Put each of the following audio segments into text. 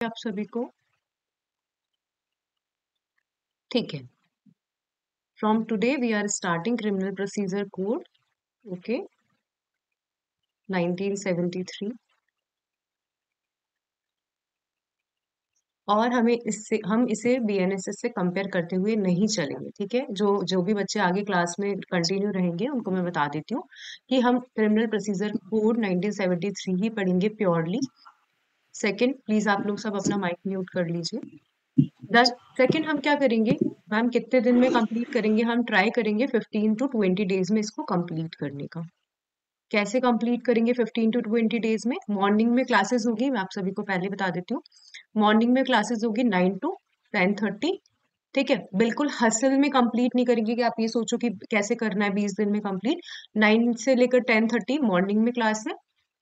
आप सभी को? ठीक है। From today we are starting criminal procedure code, okay, 1973। और हम इसे बीएनएसएस से कंपेयर करते हुए नहीं चलेंगे, ठीक है। जो जो भी बच्चे आगे क्लास में कंटिन्यू रहेंगे उनको मैं बता देती हूँ कि हम क्रिमिनल प्रोसीजर कोड 1973 ही पढ़ेंगे प्योरली। सेकंड, प्लीज आप लोग सब अपना माइक म्यूट कर लीजिए। सेकंड, हम क्या करेंगे मैम, कितने दिन में कंप्लीट करेंगे? हम ट्राई करेंगे 15 to 20 डेज में इसको कंप्लीट करने का। कैसे कंप्लीट करेंगे 15 to 20 डेज में? मॉर्निंग में क्लासेस होगी, मैं आप सभी को पहले बता देती हूँ। मॉर्निंग में क्लासेस होगी 9 to 10:30, ठीक है। बिल्कुल हसल में कंप्लीट नहीं करेंगे कि आप ये सोचो कि कैसे करना है 20 दिन में कंप्लीट। 9 से लेकर 10:30 मॉर्निंग में क्लास है,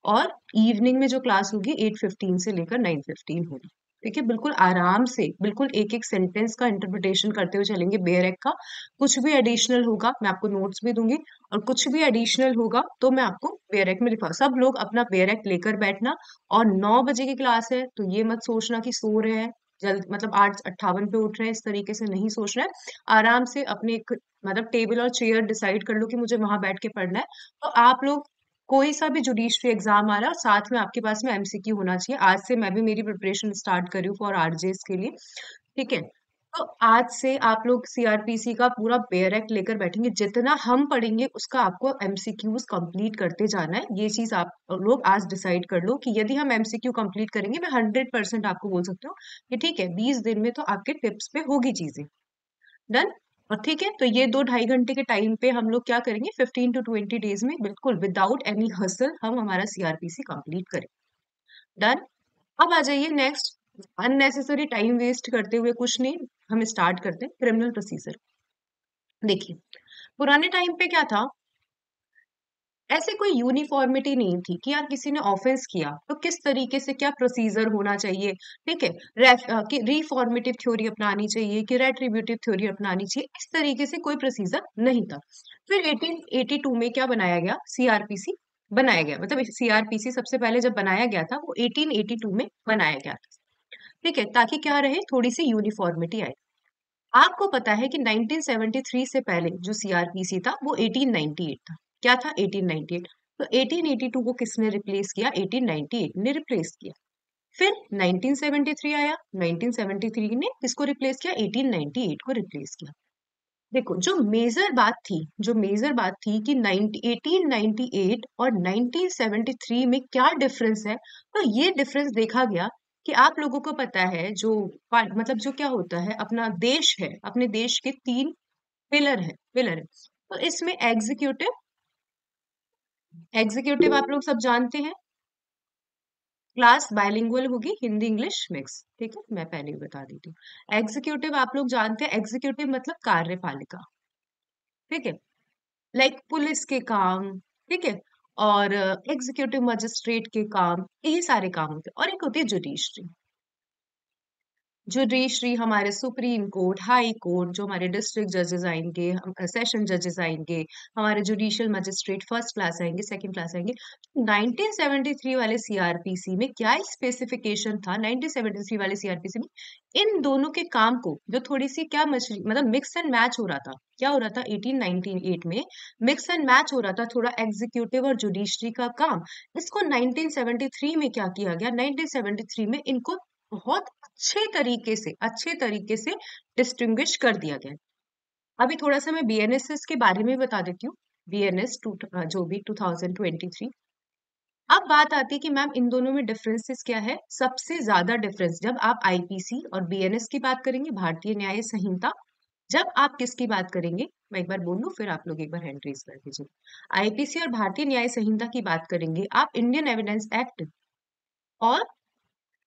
और इवनिंग में जो क्लास होगी 8:15 से लेकर 9:15 होगी, ठीक है। बिल्कुल आराम से, बिल्कुल एक एक सेंटेंस का इंटरप्रिटेशन करते हुए चलेंगे बेयर एक्ट का। कुछ भी एडिशनल होगा मैं आपको नोट्स भी दूंगी, और कुछ भी एडिशनल होगा तो मैं आपको बेयर एक्ट में लिखवा। सब लोग अपना बेयर एक्ट लेकर बैठना। और 9 बजे की क्लास है तो ये मत सोचना कि सो रहे हैं जल्द, मतलब 8:58 पे उठ रहे हैं, इस तरीके से नहीं सोचना है। आराम से अपने एक मतलब टेबल और चेयर डिसाइड कर लो कि मुझे वहां बैठ के पढ़ना है। तो आप लोग, कोई सा भी जुडिशरी एग्जाम आ रहा है और साथ में आपके पास में एमसीक्यू होना चाहिए। आज से मैं भी मेरी प्रिपरेशन स्टार्ट कर रही हूँ फॉर आरजेस के लिए, ठीक है। तो आज से आप लोग सीआरपीसी का पूरा बेयर एक्ट लेकर बैठेंगे। जितना हम पढ़ेंगे उसका आपको एमसीक्यूज कंप्लीट करते जाना है। ये चीज आप लोग आज डिसाइड कर लो कि यदि हम एमसीक्यू कंप्लीट करेंगे, मैं 100% आपको बोल सकती हूँ कि ठीक है 20 दिन में तो आपके टिप्स पे होगी चीजें डन। और ठीक है, तो ये 2-2.5 घंटे के टाइम पे हम लोग क्या करेंगे, 15 to 20 डेज में बिल्कुल विदाउट एनी हसल हम हमारा सीआरपीसी कंप्लीट करें। डन। अब आ जाइए नेक्स्ट। अननेसेसरी टाइम वेस्ट करते हुए कुछ नहीं, हम स्टार्ट करते हैं क्रिमिनल प्रोसीजर। देखिए, पुराने टाइम पे क्या था, ऐसे कोई यूनिफॉर्मिटी नहीं थी कि यार किसी ने ऑफेंस किया तो किस तरीके से क्या प्रोसीजर होना चाहिए, ठीक है। कि रिफॉर्मेटिव थ्योरी अपनानी चाहिए कि रेट्रीब्यूटिव थ्योरी अपनानी चाहिए, इस तरीके से कोई प्रोसीजर नहीं था। फिर 1882 में क्या बनाया गया, सीआरपीसी बनाया गया। मतलब सीआरपीसी सबसे पहले जब बनाया गया था वो 1882 में बनाया गया था, ठीक है, ताकि क्या रहे, थोड़ी सी यूनिफॉर्मिटी आए। आपको पता है कि 1973 से पहले जो सीआरपीसी था वो 1898 था। क्या था? 1898। तो 1882 को किसने रिप्लेस किया? 1898 ने रिप्लेस किया। फिर 1973 आया, 1973 ने किसको रिप्लेस किया? 1898 को रिप्लेस किया। देखो, जो मेजर बात थी कि 1898 और 1973 में क्या डिफरेंस है, तो ये डिफरेंस देखा गया कि आप लोगों को पता है जो मतलब जो क्या होता है, अपना देश है, अपने देश के 3 पिलर है। तो इसमें एग्जीक्यूटिव आप लोग सब जानते हैं, क्लास बाइलिंगुअल होगी, हिंदी इंग्लिश मिक्स, ठीक है, मैं पहले ही बता देती हूँ। एग्जीक्यूटिव आप लोग जानते हैं, एग्जीक्यूटिव मतलब कार्यपालिका, ठीक है, लाइक पुलिस के काम, ठीक है, और एग्जीक्यूटिव मजिस्ट्रेट के काम, ये सारे काम होते हैं। और एक होती है जुडिशरी। जुडिशरी हमारे सुप्रीम कोर्ट, हाई कोर्ट, जो हमारे डिस्ट्रिक्ट जजेस आएंगे, सेशन जजेस आएंगे, हमारे जुडिशियल मजिस्ट्रेट फर्स्ट क्लास आएंगे, सेकंड क्लास आएंगे। 1973 वाले सीआरपीसी में क्या स्पेसिफिकेशन था? 1973 वाले सीआरपीसी में इन दोनों के काम को, जो थोड़ी सी क्या मछली, मतलब मिक्स एंड मैच हो रहा था। क्या हो रहा था? 1898 में मिक्स एंड मैच हो रहा था थोड़ा एग्जीक्यूटिव और जुडिशरी का काम। इसको 1973 में क्या किया गया, 1973 में इनको बहुत अच्छे तरीके से डिस्टिंग्विश कर दिया गया है। अभी थोड़ा सा मैं बीएनएसएस के बारे में बता देती हूँ। बीएनएस जो भी 2023। अब बात आती है कि मैम इन दोनों में डिफरेंसेस क्या है। सबसे ज्यादा डिफरेंस जब आप आईपीसी और बीएनएस की बात करेंगे, भारतीय न्याय संहिता, जब आप किसकी बात करेंगे, मैं एक बार बोल लूं फिर आप लोग एक बार हैंड रेज कर दीजिए। आईपीसी और भारतीय न्याय संहिता की बात करेंगे आप, इंडियन एविडेंस एक्ट और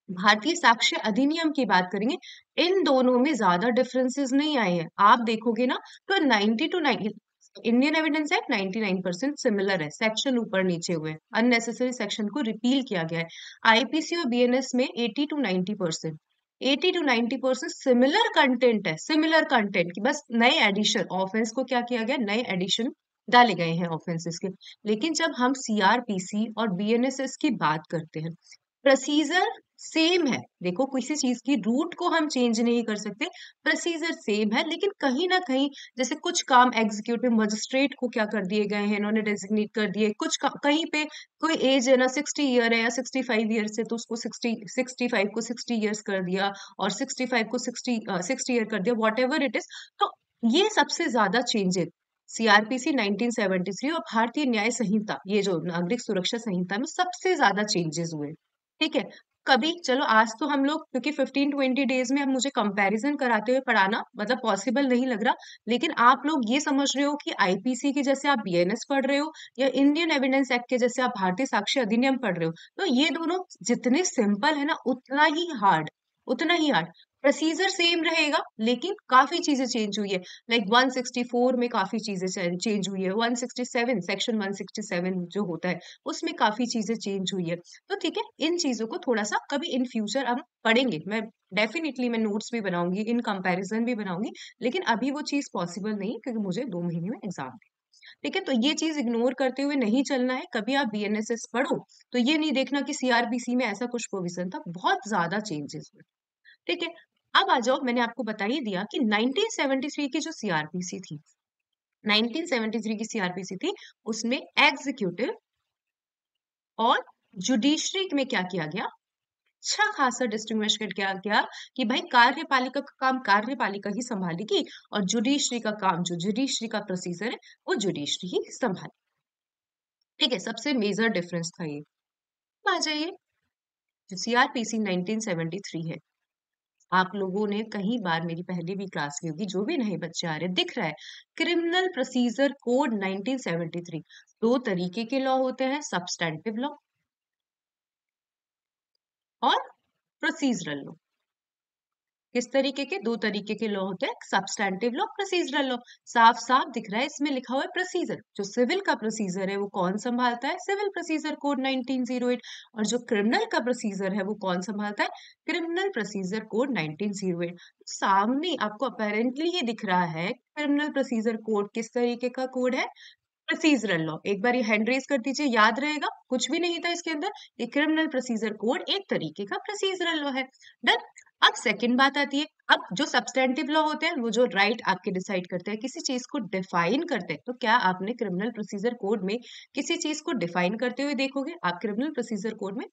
भारतीय साक्ष्य अधिनियम की बात करेंगे, इन दोनों में ज्यादा डिफरेंसेस नहीं आए हैं। आप देखोगे ना तो 90 to 90, Indian evidence act 99% similar है, सेक्शन ऊपर नीचे हुए, अननेसेसरी सेक्शन को रिपील किया गया है। आईपीसी और बीएनएस में 80 to 90% सिमिलर कंटेंट है, सिमिलर कंटेंट की बस नए एडिशन, ऑफेंस को क्या किया गया, नए एडिशन डाले गए हैं ऑफेंसेस के। लेकिन जब हम सीआरपीसी और बीएनएसएस की बात करते हैं, प्रोसीजर सेम है। देखो किसी चीज की रूट को हम चेंज नहीं कर सकते, प्रोसीजर सेम है, लेकिन कहीं ना कहीं जैसे कुछ काम एग्जीक्यूटिव मजिस्ट्रेट को क्या कर दिए गए हैं, इन्होंने डेजिग्नेट कर दिए, कहीं पे कोई एज है ना 60 ईयर है या 65 ईयर से, तो उसको 65 को 60 ईयर्स कर दिया, और 65 को 60 ईयर कर दिया, वॉट एवर इट इज। तो ये सबसे ज्यादा चेंजेस सीआरपीसी 1973 और भारतीय न्याय संहिता, ये जो नागरिक सुरक्षा संहिता में सबसे ज्यादा चेंजेस हुए। ठीक है। कभी चलो आज तो हम लोग, क्योंकि 15-20 डेज में अब मुझे कंपैरिजन कराते हुए पढ़ाना मतलब पॉसिबल नहीं लग रहा, लेकिन आप लोग ये समझ रहे हो कि आईपीसी के जैसे आप बीएनएस पढ़ रहे हो या इंडियन एविडेंस एक्ट के जैसे आप भारतीय साक्ष्य अधिनियम पढ़ रहे हो, तो ये दोनों जितने सिंपल है ना उतना ही हार्ड प्रोसीजर सेम रहेगा, लेकिन काफी चीजें चेंज हुई है। लाइक 164 में काफी चीजें चेंज हुई है, 167 सेक्शन 167 जो होता है उसमें काफी चीजें चेंज हुई है। तो ठीक है, इन चीजों को थोड़ा सा कभी इन फ्यूचर हम पढ़ेंगे, मैं डेफिनेटली मैं नोट्स भी बनाऊंगी, इन कंपैरिजन भी बनाऊंगी, लेकिन अभी वो चीज पॉसिबल नहीं है, क्योंकि मुझे 2 महीने में एग्जाम है। ठीक है, तो ये चीज इग्नोर करते हुए नहीं चलना है। कभी आप बीएनएसएस पढ़ो तो ये नहीं देखना कि सीआरपीसी में ऐसा कुछ प्रोविजन था, बहुत ज्यादा चेंजेस हुए। ठीक है। अब आ जाओ, मैंने आपको बता ही दिया कि 1973 की जो सीआरपीसी थी, 1973 की सीआरपीसी थी, उसमें एग्जीक्यूटिव और जुडिशरी में क्या किया गया, अच्छा खासा डिस्टिंग्विश कर क्या गया कि भाई कार्यपालिका का काम कार्यपालिका ही संभालेगी, और जुडिशरी का काम, जो जुडिशरी का प्रोसीजर है, वो जुडिशरी ही संभाले। ठीक है, सबसे मेजर डिफरेंस था ये। अब आ जाइए, जो सीआरपीसी 1973 है, आप लोगों ने कई बार मेरी पहले भी क्लास ली होगी, जो भी नए बच्चे आ रहे हैं दिख रहा है, क्रिमिनल प्रोसीजर कोड 1973। दो तरीके के लॉ होते हैं, सब्सटैंटिव लॉ और प्रोसीजरल लॉ। किस तरीके के? दो तरीके के लॉ होते हैं, सब्सटैंटिव लॉ, प्रोसीजरल लॉ। साफ साफ दिख रहा है, इसमें लिखा हुआ है प्रोसीजर। जो सिविल का प्रोसीजर है वो कौन संभालता है? Civil procedure code 1908। और जो क्रिमिनल का प्रोसीजर है वो कौन संभालता है? Criminal procedure code 1908। सामने आपको अपेरेंटली ये दिख रहा है, क्रिमिनल प्रोसीजर कोड किस तरीके का कोड है? Procedural law. एक बार ये हैंड रेज कर दीजिए, याद रहेगा, कुछ भी नहीं था इसके अंदर। ये क्रिमिनल प्रोसीजर कोड एक तरीके का प्रोसीजरल लॉ है। डन। अब सेकंड बात आती है, अब जो सब्सटेंटिव लॉ होते हैं वो जो राइट आपके डिसाइड करते हैं, किसी चीज को डिफाइन करते हैं। तो क्या आपने क्रिमिनल प्रोसीजर कोड में किसी चीज को डिफाइन करते हुए देखोगे? आप क्रिमिनल प्रोसीजर कोड में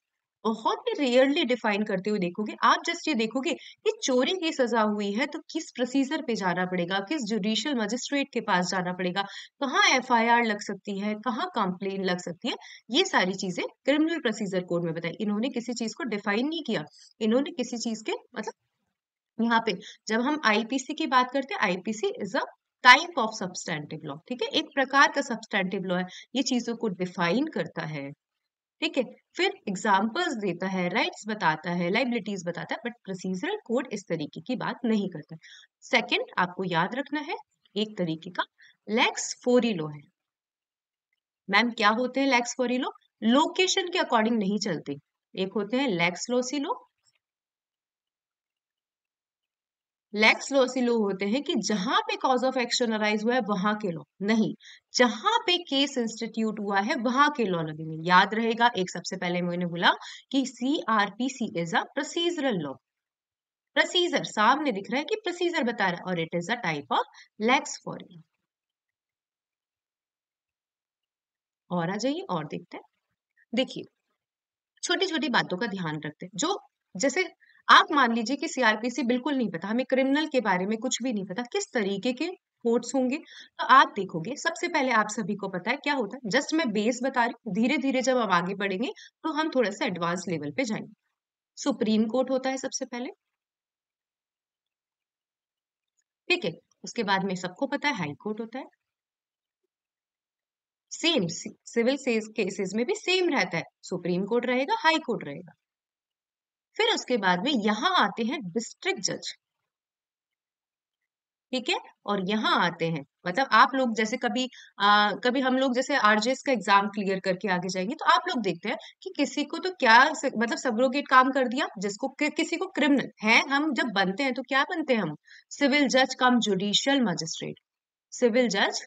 बहुत ही रेयरली डिफाइन करते हुए देखोगे। आप जस्ट ये देखोगे कि चोरी की सजा हुई है तो किस प्रोसीजर पे जाना पड़ेगा, किस जुडिशियल मजिस्ट्रेट के पास जाना पड़ेगा, कहाँ एफआईआर लग सकती है, कहाँ कंप्लेन लग सकती है। ये सारी चीजें क्रिमिनल प्रोसीजर कोड में बताई। इन्होंने किसी चीज को डिफाइन नहीं किया, इन्होंने किसी चीज के मतलब, यहाँ पे जब हम आईपीसी की बात करते हैं, IPC is a type of substantive law. ठीक है, एक प्रकार का सब्सटैंटिव लॉ है, ये चीजों को डिफाइन करता है। ठीक है, फिर एग्जाम्पल्स देता है, राइट्स बताता है, लाइबिलिटीज बताता है, बट प्रोसीजरल कोड इस तरीके की बात नहीं करता। सेकंड आपको याद रखना है, एक तरीके का लेक्स फोरिलो है। मैम क्या होते हैं लेक्स फोरिलो? लोकेशन के अकॉर्डिंग नहीं चलते। एक होते हैं लेक्स लोसिलो, लेक्स लोसिलो होते हैं कि जहां पे कॉज ऑफ एक्शन अराइज हुआ है वहां के लॉ नहीं, जहां पे केस इंस्टीट्यूट हुआ है वहां के लॉ लगेंगे। याद रहेगा, एक सबसे पहले मैंने बोला कि CrPC is a procedural law. Procedure सामने दिख रहा है कि प्रोसीजर बता रहा है, और it is a type of lex fori. और आ जाइए और देखते हैं। देखिए, छोटी छोटी बातों का ध्यान रखते हैं, जो जैसे आप मान लीजिए कि सीआरपीसी बिल्कुल नहीं पता, हमें क्रिमिनल के बारे में कुछ भी नहीं पता, किस तरीके के कोर्ट्स होंगे, तो आप देखोगे सबसे पहले आप सभी को पता है क्या होता है। जस्ट मैं बेस बता रही हूँ, धीरे धीरे जब हम आगे बढ़ेंगे तो हम थोड़ा सा एडवांस लेवल पे जाएंगे। सुप्रीम कोर्ट होता है सबसे पहले। ठीक है, उसके बाद में सबको पता है हाई कोर्ट होता है। सेम सिविल केसेस में भी सेम रहता है, सुप्रीम कोर्ट रहेगा, हाई कोर्ट रहेगा। फिर उसके बाद में यहाँ आते हैं डिस्ट्रिक्ट जज। ठीक है, और यहाँ आते हैं, मतलब आप लोग जैसे कभी हम लोग जैसे आरजेएस का एग्जाम क्लियर करके आगे जाएंगे, तो आप लोग देखते हैं कि किसी को तो क्या मतलब सब्रोगेट काम कर दिया, जिसको किसी को क्रिमिनल है, हम जब बनते हैं तो क्या बनते हैं हम? सिविल जज कम जुडिशियल मजिस्ट्रेट। सिविल जज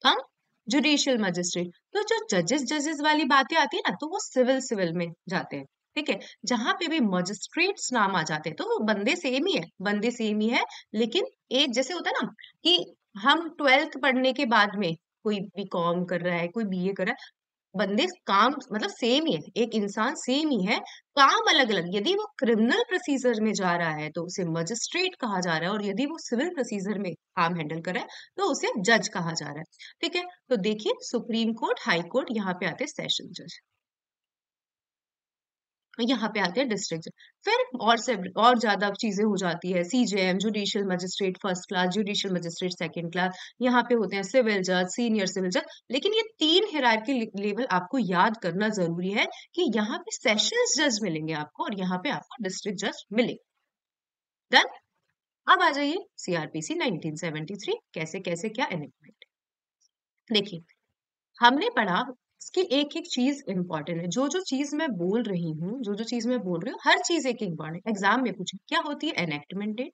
कम जुडिशियल मजिस्ट्रेट। तो जो जजेस जजेस वाली बातें आती है ना, तो वो सिविल सिविल में जाते हैं। ठीक है। जहां पे भी मजिस्ट्रेट्स नाम आ जाते हैं तो वो बंदे सेम ही है, बंदे सेम ही है, लेकिन एक जैसे होता है ना कि हम 12th पढ़ने के बाद में कोई बीकॉम कर रहा है, कोई बीए कर रहा है, बंदे काम मतलब सेम ही है, एक इंसान सेम ही है, काम अलग अलग। यदि वो क्रिमिनल प्रोसीजर में जा रहा है तो उसे मजिस्ट्रेट कहा जा रहा है, और यदि वो सिविल प्रोसीजर में काम हैंडल कर रहा है तो उसे जज कहा जा रहा है। ठीक है, तो देखिए सुप्रीम कोर्ट, हाई कोर्ट, यहाँ पे आते हैं सेशन जज, यहाँ पे आते हैं डिस्ट्रिक्ट जज। फिर और से और ज्यादा चीजें हो जाती है, CJM judicial magistrate first class, judicial magistrate second class, यहाँ पे होते हैं सिविल जज, सीनियर सिविल जज। लेकिन ये तीन हिरार्की लेवल आपको याद करना जरूरी है कि यहाँ पे सेशंस जज मिलेंगे आपको, और यहाँ पे आपको डिस्ट्रिक्ट जज मिलेंगे। डन। अब आ जाइए सीआरपीसी 1973 कैसे कैसे क्या एनेक्टमेंट। देखिए, हमने पढ़ा, इसकी एक एक चीज इंपॉर्टेंट है, जो जो चीज मैं बोल रही हूँ, जो जो चीज मैं बोल रही हूँ, हर चीज एक इंपॉर्टेंट। एग्जाम में पूछे क्या होती है एनेक्टमेंट डेट,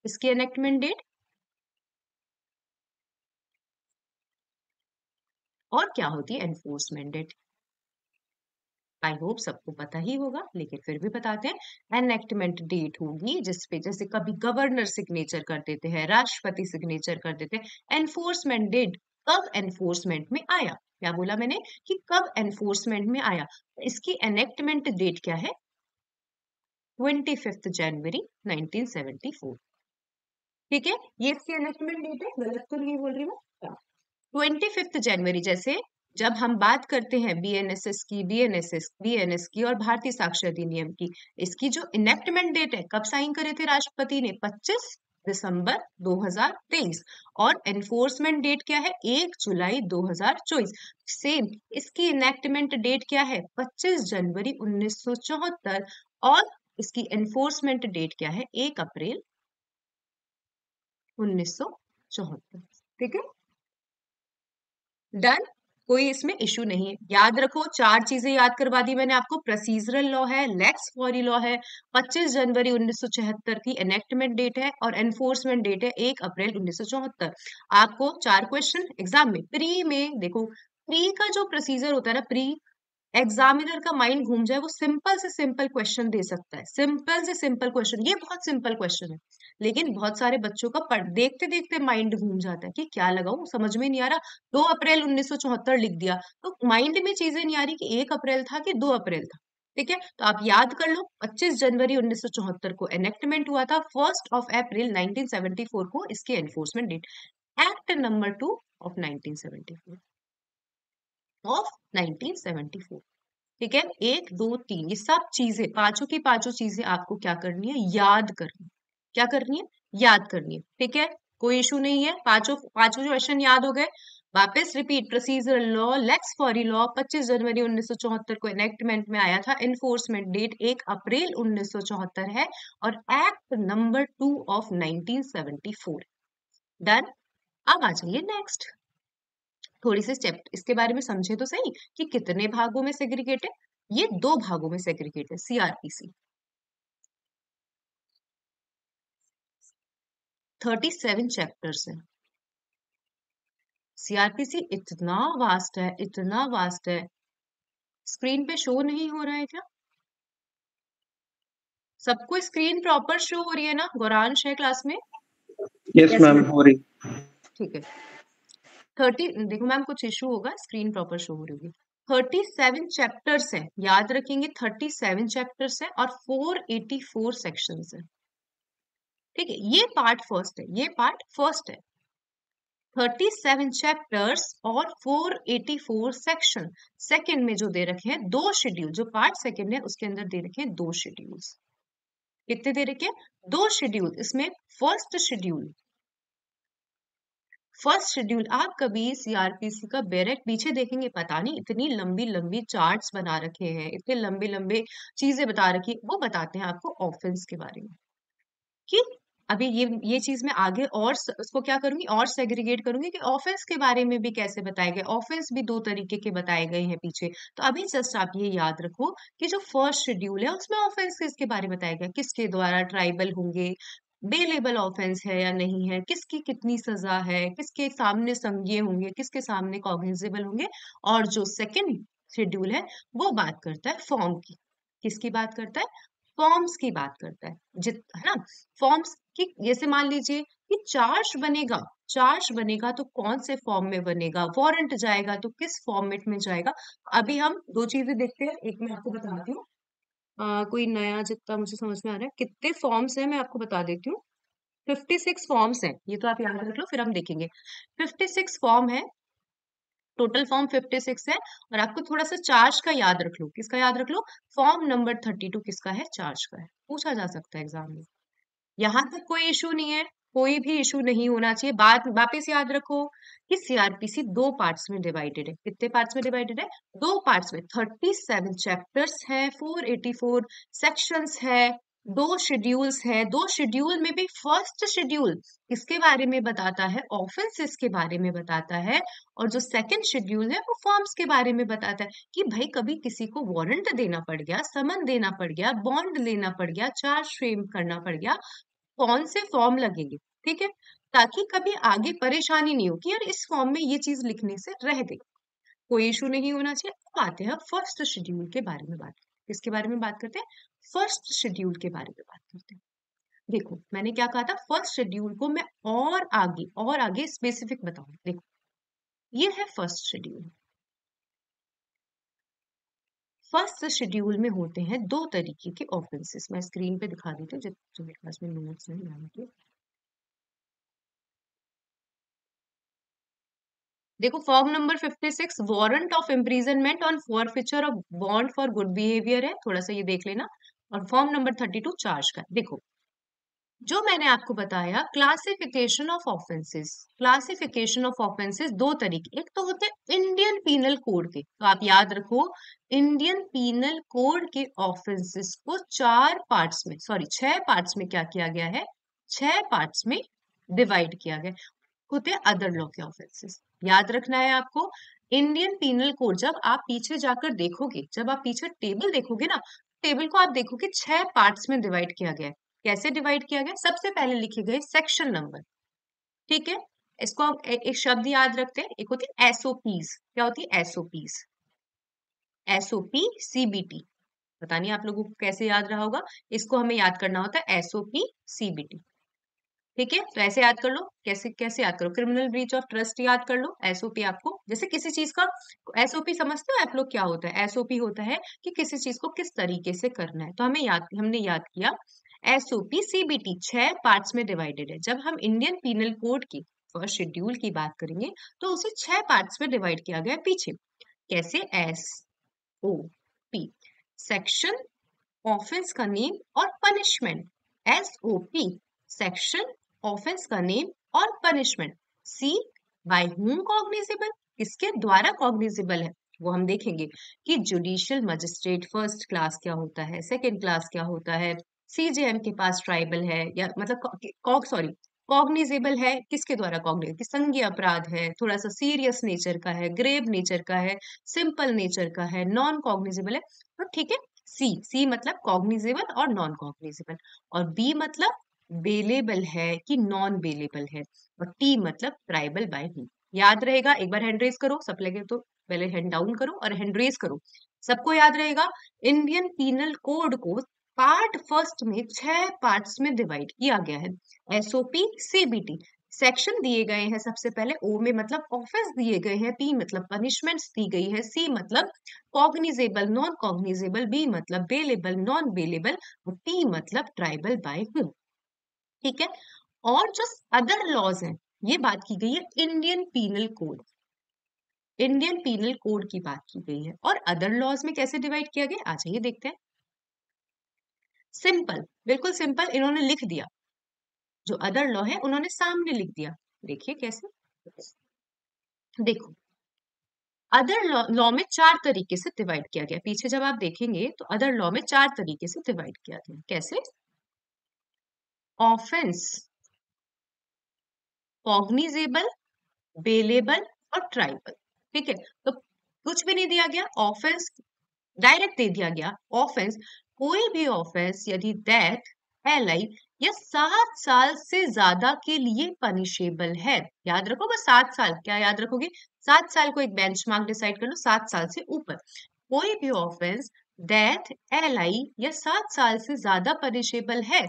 इसकी एनेक्टमेंट डेट, और क्या होती है एनफोर्समेंट डेट। आई होप सबको पता ही होगा, लेकिन फिर भी बताते हैं। एनेक्टमेंट डेट होगी जिसपे जैसे कभी गवर्नर सिग्नेचर कर देते हैं, राष्ट्रपति सिग्नेचर कर देते हैं। एनफोर्समेंट डेट, कब एनफोर्समेंट में आया, क्या बोला मैंने कि कब एनफोर्समेंट में आया। इसकी एनेक्टमेंट डेट क्या है, 25 जनवरी 1974। ठीक है, ये इसकी एनेक्टमेंट डेट है, गलत तो नहीं बोल रही मैं। 25 जनवरी, जैसे जब हम बात करते हैं बीएनएसएस की, बीएनएस की और भारतीय साक्ष्य अधिनियम की, इसकी जो इनेक्टमेंट डेट है, कब साइन करे थे राष्ट्रपति ने, 25 दिसंबर 2023। और एनफोर्समेंट डेट क्या है, 1 जुलाई 2024। सेम इसकी इनेक्टमेंट डेट क्या है, 25 जनवरी 1974। और इसकी एनफोर्समेंट डेट क्या है, 1 अप्रैल 1974। ठीक है, डन। कोई इसमें इशू नहीं है, याद रखो, चार चीजें याद करवा दी मैंने आपको। प्रोसीजरल लॉ है, लेक्स फॉरी लॉ है, 25 जनवरी 1974 की एनेक्टमेंट डेट है, और एनफोर्समेंट डेट है 1 अप्रैल 1974। आपको चार क्वेश्चन एग्जाम में, प्री में देखो, प्री का जो प्रोसीजर होता है ना, प्री एग्जामिनर का माइंड घूम जाए, वो सिंपल से सिंपल क्वेश्चन दे सकता है, सिंपल से सिंपल क्वेश्चन, ये बहुत सिंपल क्वेश्चन है। लेकिन बहुत सारे बच्चों का देखते देखते माइंड घूम जाता है कि क्या लगाऊं, समझ में नहीं आ रहा। 2 अप्रैल 1974 लिख दिया, तो माइंड में चीजें नहीं आ रही कि 1 अप्रैल था कि 2 अप्रैल था। ठीक है, तो आप याद कर लो, 25 जनवरी 1974 को एनेक्टमेंट हुआ था, 1 अप्रैल 1974 को इसकी enforcement date. Act number 2 of 1974, of 1974। ठीक है, 1 2 3 ये सब चीजें, पांचों की पांचों चीजें आपको क्या करनी है, याद करनी है। क्या करनी है, याद करनी है। ठीक है, कोई इशू नहीं है, पांचों पांचों जो क्वेश्चन याद हो गए। वापस repeat, procedure law, lex fori law, 25 जनवरी 1974 को एनेक्टमेंट में आया था, एनफोर्समेंट डेट 1 अप्रैल 1974 है, और एक्ट नंबर 2 ऑफ 1974। डन। अब आ जाइए नेक्स्ट, थोड़ी सी स्टेप इसके बारे में समझे तो सही कि कितने भागों में सेग्रीगेट है। ये 2 भागों में सेग्रीगेट है सीआरपीसी। 37 चैप्टर्स है सीआरपीसी, इतना वास्ट है, इतना वास्ट है। स्क्रीन पे शो नहीं हो रहा है क्या, सबको स्क्रीन प्रॉपर शो हो रही है ना, गौरांश है क्लास में? यस मैम, हो रही। ठीक है, 30, देखो मैम कुछ इशू होगा, स्क्रीन प्रॉपर शो हो रही होगी। 37 चैप्टर्स है, याद रखेंगे, 37 चैप्टर्स है और 484 सेक्शंस है। ठीक है, ये पार्ट फर्स्ट है, ये पार्ट फर्स्ट है। 37 चैप्टर्स और 484 सेक्शन। सेकंड में जो दे रखे हैं 2 शेड्यूल, जो पार्ट सेकंड है उसके अंदर दे रखे हैं 2 शेड्यूल्स। कितने दे रखे हैं, 2 शेड्यूल। इसमें फर्स्ट शेड्यूल, फर्स्ट शेड्यूल आप कभी सीआरपीसी का बैरक पीछे देखेंगे, पता नहीं इतनी लंबी लंबी चार्ट्स बना रखे हैं, इतने लंबे लंबे चीजें बता रखी है, वो बताते हैं आपको ऑफेंस के बारे में। कि अभी ये चीज मैं आगे और उसको क्या करूंगी, और सेग्रीगेट करूंगी कि ऑफेंस के बारे में भी कैसे बताए गए। ऑफेंस भी 2 तरीके के बताए गए हैं पीछे। तो अभी जस्ट आप ये याद रखो कि जो फर्स्ट शेड्यूल है उसमें ऑफेंस किसके बारे में बताया गया, किसके द्वारा ट्राइबल होंगे, बेलेबल ऑफेंस है या नहीं है, किसकी कितनी सजा है, किसके सामने संज्ञेय होंगे, किसके सामने कॉग्निजेबल होंगे। और जो सेकंड शेड्यूल है वो बात करता है फॉर्म की, किसकी बात करता है? फॉर्म्स की बात करता है, है ना? फॉर्म्स की, जैसे मान लीजिए कि चार्ज बनेगा तो कौन से फॉर्म में बनेगा, वारंट जाएगा तो किस फॉर्मेट में जाएगा। अभी हम दो चीजें देखते हैं, एक मैं आपको बताती हूँ। कोई नया जितना मुझे समझ में आ रहा है, कितने फॉर्म्स हैं मैं आपको बता देती हूँ। 56 फॉर्म्स हैं, ये तो आप याद रख लो, फिर हम देखेंगे। 56 फॉर्म है, टोटल फॉर्म 56 है। और आपको थोड़ा सा चार्ज का याद रख लो, किसका याद रख लो? फॉर्म नंबर 32 किसका है? चार्ज का है, पूछा जा सकता है एग्जाम में। यहाँ तक कोई इशू नहीं है, कोई भी इशू नहीं होना चाहिए। बात वापस याद रखो कि सीआरपीसी दो पार्ट्स में डिवाइडेड है। कितने पार्ट्स में डिवाइडेड है? दो पार्ट्स में। 37 चैप्टर्स है, 484 सेक्शंस है, दो शेड्यूल्स है। दो शेड्यूल में भी फर्स्ट शेड्यूल किसके बारे में बताता है? ऑफेंसेस के बारे में बताता है। और जो सेकंड शेड्यूल है वो फॉर्म्स के बारे में बताता है कि भाई कभी किसी को वारंट देना पड़ गया, समन देना पड़ गया, बॉन्ड लेना पड़ गया, चार्ज फ्रेम करना पड़ गया, कौन से फॉर्म लगेंगे। ठीक है, ताकि कभी आगे परेशानी नहीं हो कि यार इस फॉर्म में ये चीज लिखने से रह गई, कोई इशू नहीं होना चाहिए। अब आते हैं फर्स्ट शेड्यूल के बारे में बात। किसके बारे में बात करते हैं? फर्स्ट शेड्यूल के बारे में बात करते हैं। देखो मैंने क्या कहा था, फर्स्ट शेड्यूल को मैं और आगे स्पेसिफिक बताऊं। देखो ये है फर्स्ट शेड्यूल। फर्स्ट शेड्यूल में होते हैं दो तरीके के ऑफेंसेस। मैं स्क्रीन पे दिखा देती हूँ, जो मेरे पास में नोट्स नहीं। देखो form number 56 warrant of imprisonment on forfeiture of bond for good behaviour है, थोड़ा सा ये देख लेना। और फॉर्म नंबर 32 चार्ज का है। देखो जो मैंने आपको बताया, classification of offences. Classification of offences दो तरीके, एक तो होते हैं इंडियन पीनल कोड के, तो आप याद रखो इंडियन पीनल कोड के ऑफेंसेस को चार पार्ट्स में, सॉरी 6 पार्ट्स में क्या किया गया है? 6 पार्ट्स में डिवाइड किया गया। होते हैं अदर लॉ के ऑफेंसेस। याद रखना है आपको, इंडियन पीनल कोड जब आप पीछे जाकर देखोगे, जब आप पीछे टेबल देखोगे ना, टेबल को आप देखोगे 6 पार्ट्स में डिवाइड किया गया है। कैसे डिवाइड किया गया? सबसे पहले लिखे गए सेक्शन नंबर। ठीक है, इसको हम एक शब्द याद रखते हैं, एक होती है एसओपीज। क्या होती है? एसओपीज। एसओपी सीबीटी, पता नहीं आप लोगों को कैसे याद रहा होगा, इसको हमें याद करना होता है एसओपी सीबीटी। ठीक है, तो ऐसे याद कर लो। कैसे कैसे याद करो? क्रिमिनल ब्रीच ऑफ ट्रस्ट याद कर लो। एसओपी आपको, जैसे किसी चीज का एसओपी समझते हो आप लोग क्या होता है? एसओपी होता है कि किसी चीज को किस तरीके से करना है। तो हमने याद किया एसओपी सीबीटी 6 पार्ट्स में डिवाइडेड है। जब हम इंडियन पीनल कोड की फर्स्ट शेड्यूल की बात करेंगे तो उसे 6 पार्ट्स में डिवाइड किया गया है पीछे। कैसे? S O P, section, offence का नेम और punishment. S O P, section, offence का नेम और punishment. C, by whom cognizable, किसके द्वारा कॉग्निजेबल है वो हम देखेंगे कि जुडिशियल मजिस्ट्रेट फर्स्ट क्लास क्या होता है, सेकंड क्लास क्या होता है, सीजेएम के पास ट्राइबल है, या मतलब सॉरी कॉग्निजेबल है किसके द्वारा? कॉग्निजेबल कि संज्ञेय अपराध है, थोड़ा सा सीरियस नेचर का है, ग्रेव नेचर का है, सिंपल नेचर का है, नॉन कॉग्निजेबल है। तो ठीक है, सी मतलब कॉग्निजेबल और नॉन कॉग्निजेबल, और बी मतलब बेलेबल है कि नॉन बेलेबल है, और टी मतलब ट्राइबल बाय ही। याद रहेगा? एक बार हैंड रेज करो, सब लगे तो पहले हैंड डाउन करो और हैंड रेज करो। सबको याद रहेगा इंडियन पीनल कोड को पार्ट फर्स्ट में 6 पार्ट्स में डिवाइड किया गया है। एसओपी सीबीटी, सेक्शन दिए गए हैं सबसे पहले, ओ में मतलब ऑफेंस दिए गए हैं, पी मतलब पनिशमेंट्स दी गई है, सी मतलब कॉग्निजेबल नॉन कॉग्निजेबल, बी मतलब बेलेबल नॉन बेलेबल, और टी मतलब ट्राइबल बाय हूम। ठीक है, और जो अदर लॉज हैं, ये बात की गई है Indian penal code. Indian penal code की बात की गई है, और अदर लॉज में कैसे डिवाइड किया गया? आ जाइए देखते हैं। सिंपल, बिल्कुल सिंपल, इन्होंने लिख दिया। जो अदर लॉ है उन्होंने सामने लिख दिया। देखिए कैसे, देखो अदर लॉ में 4 तरीके से डिवाइड किया गया। पीछे जब आप देखेंगे तो अदर लॉ में 4 तरीके से डिवाइड किया गया। कैसे? ऑफेंस, कॉग्निजेबल, बेलेबल और ट्राइबल। ठीक है, तो कुछ भी नहीं दिया गया, ऑफेंस डायरेक्ट दे दिया गया। ऑफेंस, कोई भी ऑफेंस यदि डेथ, एलआई या 7 साल से ज्यादा के लिए पनिशेबल है। याद रखो बस 7 साल, क्या याद रखोगे? 7 साल को एक बेंचमार्क डिसाइड कर लो, 7 साल से ऊपर कोई भी ऑफेंस डेथ LI या 7 साल से ज्यादा पनिशेबल है,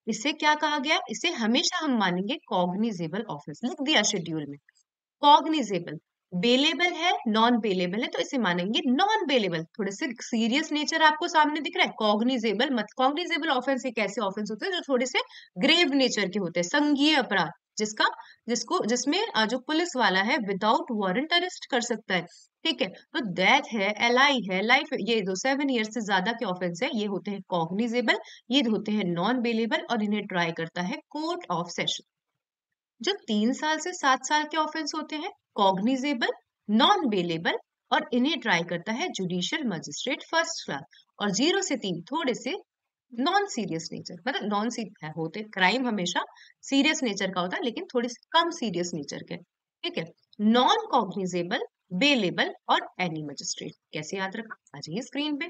इसे क्या कहा गया? इसे हमेशा हम मानेंगे कॉग्निजेबल ऑफेंस। लिख दिया शेड्यूल में, कॉग्निजेबल। बेलेबल है, नॉन बेलेबल है, तो इसे मानेंगे नॉन बेलेबल। थोड़े से सीरियस नेचर आपको सामने दिख रहा है। कॉग्निजेबल मत, कॉग्निजेबल ऑफेंस एक ऐसे ऑफेंस होते हैं जो थोड़े से ग्रेव नेचर के होते हैं, संज्ञेय अपराध, जिसका जिसको जिसमें जो पुलिस वाला है विदाउट वारंट अरेस्ट कर सकता है। ठीक है, तो डेथ है, LI है, लाइफ, ये जो 7 ईयर से ज्यादा के ऑफेंस है ये होते हैं कॉग्निजेबल, ये होते हैं नॉन बेलेबल, और इन्हें ट्राई करता है कोर्ट ऑफ सेशन। जो 3 साल से 7 साल के ऑफेंस होते हैं कॉग्निजेबल, नॉन बेलेबल, और इन्हें ट्राई करता है जुडिशियल मजिस्ट्रेट फर्स्ट क्लास। और 0 से 3 थोड़े से नॉन सीरियस नेचर, मतलब नॉन सीरियस होते, क्राइम हमेशा सीरियस नेचर का होता है लेकिन थोड़े से कम सीरियस नेचर के। ठीक है, नॉन कॉग्निजेबल, बेलेबल और एनी मजिस्ट्रेट। कैसे याद रखा? आ जाइए स्क्रीन पे।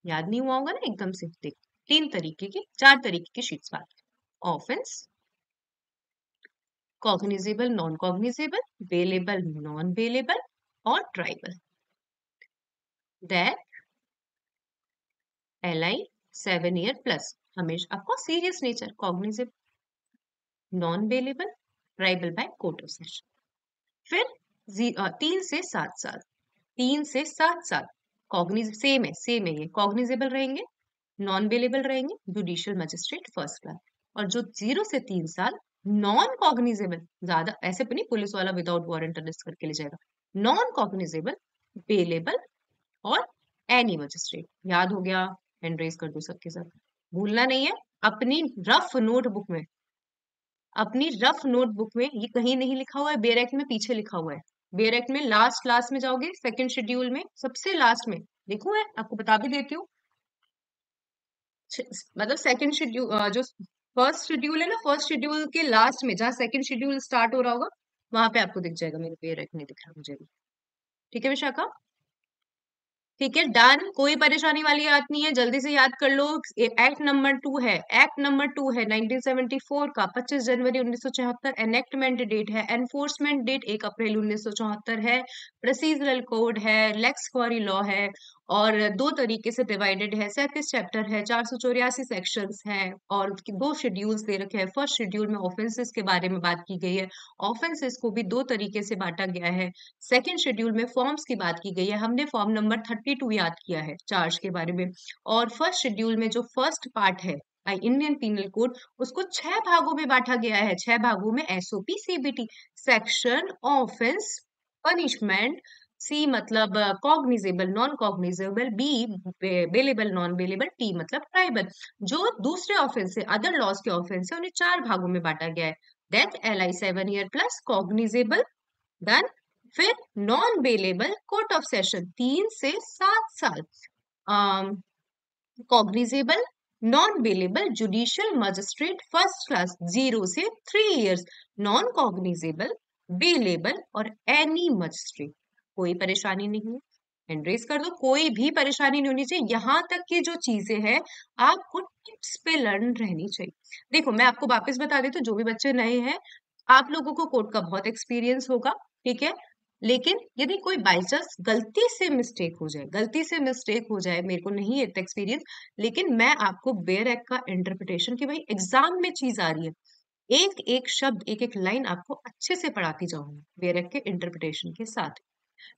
याद नहीं हुआ होगा ना एकदम से? देख, 4 तरीके की शीट्स बात, offence, cognizable, non cognizable, bailable, non bailable और triable. That LI 7 year plus, हमेशा आपको serious nature, cognizable, non bailable, triable by court of session. फिर 3 से 7 साल, 3 से 7 साल कॉग्निज सेम है, ये कॉग्निजेबल रहेंगे, नॉन बेलेबल रहेंगे, जुडिशियल मजिस्ट्रेट फर्स्ट क्लास। और जो 0 से 3 साल नॉन कॉग्निजेबल, ज्यादा ऐसे भी नहीं पुलिस वाला विदाउट वारंट अरेस्ट करके ले जाएगा, नॉन कॉग्निजेबल, बेलेबल और एनी मजिस्ट्रेट। याद हो गया? हैंड रेज कर दो सबके साथ, भूलना नहीं है। अपनी रफ नोटबुक में, अपनी रफ नोटबुक में, ये कहीं नहीं लिखा हुआ है, बेयर एक्ट में पीछे लिखा हुआ है। बेयर एक्ट में लास्ट क्लास में जाओगे, सेकंड शेड्यूल में सबसे लास्ट में देखो, है आपको बता भी देती हूँ। मतलब सेकंड शेड्यूल, जो फर्स्ट शेड्यूल है ना, फर्स्ट शेड्यूल के लास्ट में जहाँ सेकंड शेड्यूल स्टार्ट हो रहा होगा, वहां पे आपको दिख जाएगा। मेरे पेयर नहीं दिख रहा मुझे भी। ठीक है विशाखा? ठीक है, डन। कोई परेशानी वाली बात नहीं है, जल्दी से याद कर लो। एक्ट नंबर 2 है, एक्ट नंबर 2 है 1974 का, 25 जनवरी 1974 एनेक्टमेंट डेट है, एनफोर्समेंट डेट 1 अप्रैल 1974 है, प्रोसीजरल कोड है, लेक्स क्वारी लॉ है, और 2 तरीके से डिवाइडेड है, 37 चैप्टर है, 484 सेक्शंस हैं, और उसके 2 शेड्यूल्स दे रखे हैं। फर्स्ट शेड्यूल में ऑफेंसेस के बारे में बात की गई है, ऑफेंसेस को भी 2 तरीके से बांटा गया है। सेकेंड शेड्यूल में फॉर्म्स की बात की गई है, हमने फॉर्म नंबर 32 याद किया है चार्ज के बारे में। और फर्स्ट शेड्यूल में जो फर्स्ट पार्ट है इंडियन पीनल कोड, उसको 6 भागों में बांटा गया है। 6 भागों में SOP CBT, section, offence, punishment, C मतलब cognizable, non cognizable, B bailable, non bailable, T मतलब ट्राइबल। जो दूसरे ऑफेंस है, अदर लॉज के ऑफेंस है, उन्हें 4 भागों में बांटा गया है। That LI 7 year plus cognizable, done. फिर non bailable court of session 3 से 7 साल, cognizable, non bailable judicial magistrate first class 0 से 3 इयर्स, नॉन कॉग्निजेबल, बेलेबल और एनी मजिस्ट्रेट। कोई परेशानी नहीं है, हैंड रेज कर दो, कोई भी परेशानी नहीं होनी चाहिए। यहाँ तक की जो चीजें हैं आपको टिप्स पे लर्न रहनी चाहिए। देखो मैं आपको वापस बता देती हूँ, जो भी बच्चे नए हैं, आप लोगों को कोड का बहुत एक्सपीरियंस होगा, ठीक है, लेकिन यदि कोई बाई चांस गलती से मिस्टेक हो जाए, गलती से मिस्टेक हो जाए, मेरे को नहीं है इतना एक्सपीरियंस, लेकिन मैं आपको बेयर एक्ट का इंटरप्रिटेशन की, भाई एग्जाम में चीज आ रही है, एक एक शब्द, एक एक लाइन आपको अच्छे से पढ़ाती जाऊंगी बेयर एक्ट के इंटरप्रिटेशन के साथ।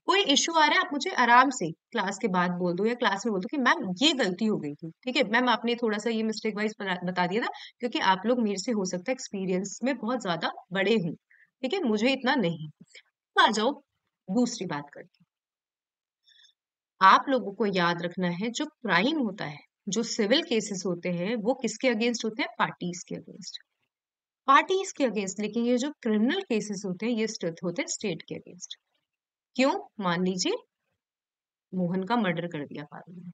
कोई इश्यू आ रहा है, आप मुझे आराम से क्लास के बाद बोल दो या क्लास में बोल दो कि मैम ये गलती हो गई थी। ठीक है मैम, आपने थोड़ा सा ये मिस्टेक वाइज बता दिया था, क्योंकि आप लोग मेरे से हो सकता है एक्सपीरियंस में बहुत ज्यादा बड़े हूँ, ठीक है, मुझे इतना नहीं। आ जाओ दूसरी बात करके, आप लोगों को याद रखना है, जो क्राइम होता है, जो सिविल केसेस होते हैं, वो किसके अगेंस्ट होते हैं? पार्टीज के अगेंस्ट, पार्टीज के अगेंस्ट। लेकिन ये जो क्रिमिनल केसेस होते हैं, ये होते हैं स्टेट के अगेंस्ट। क्यों? मान लीजिए मोहन का मर्डर कर दिया पारुल ने,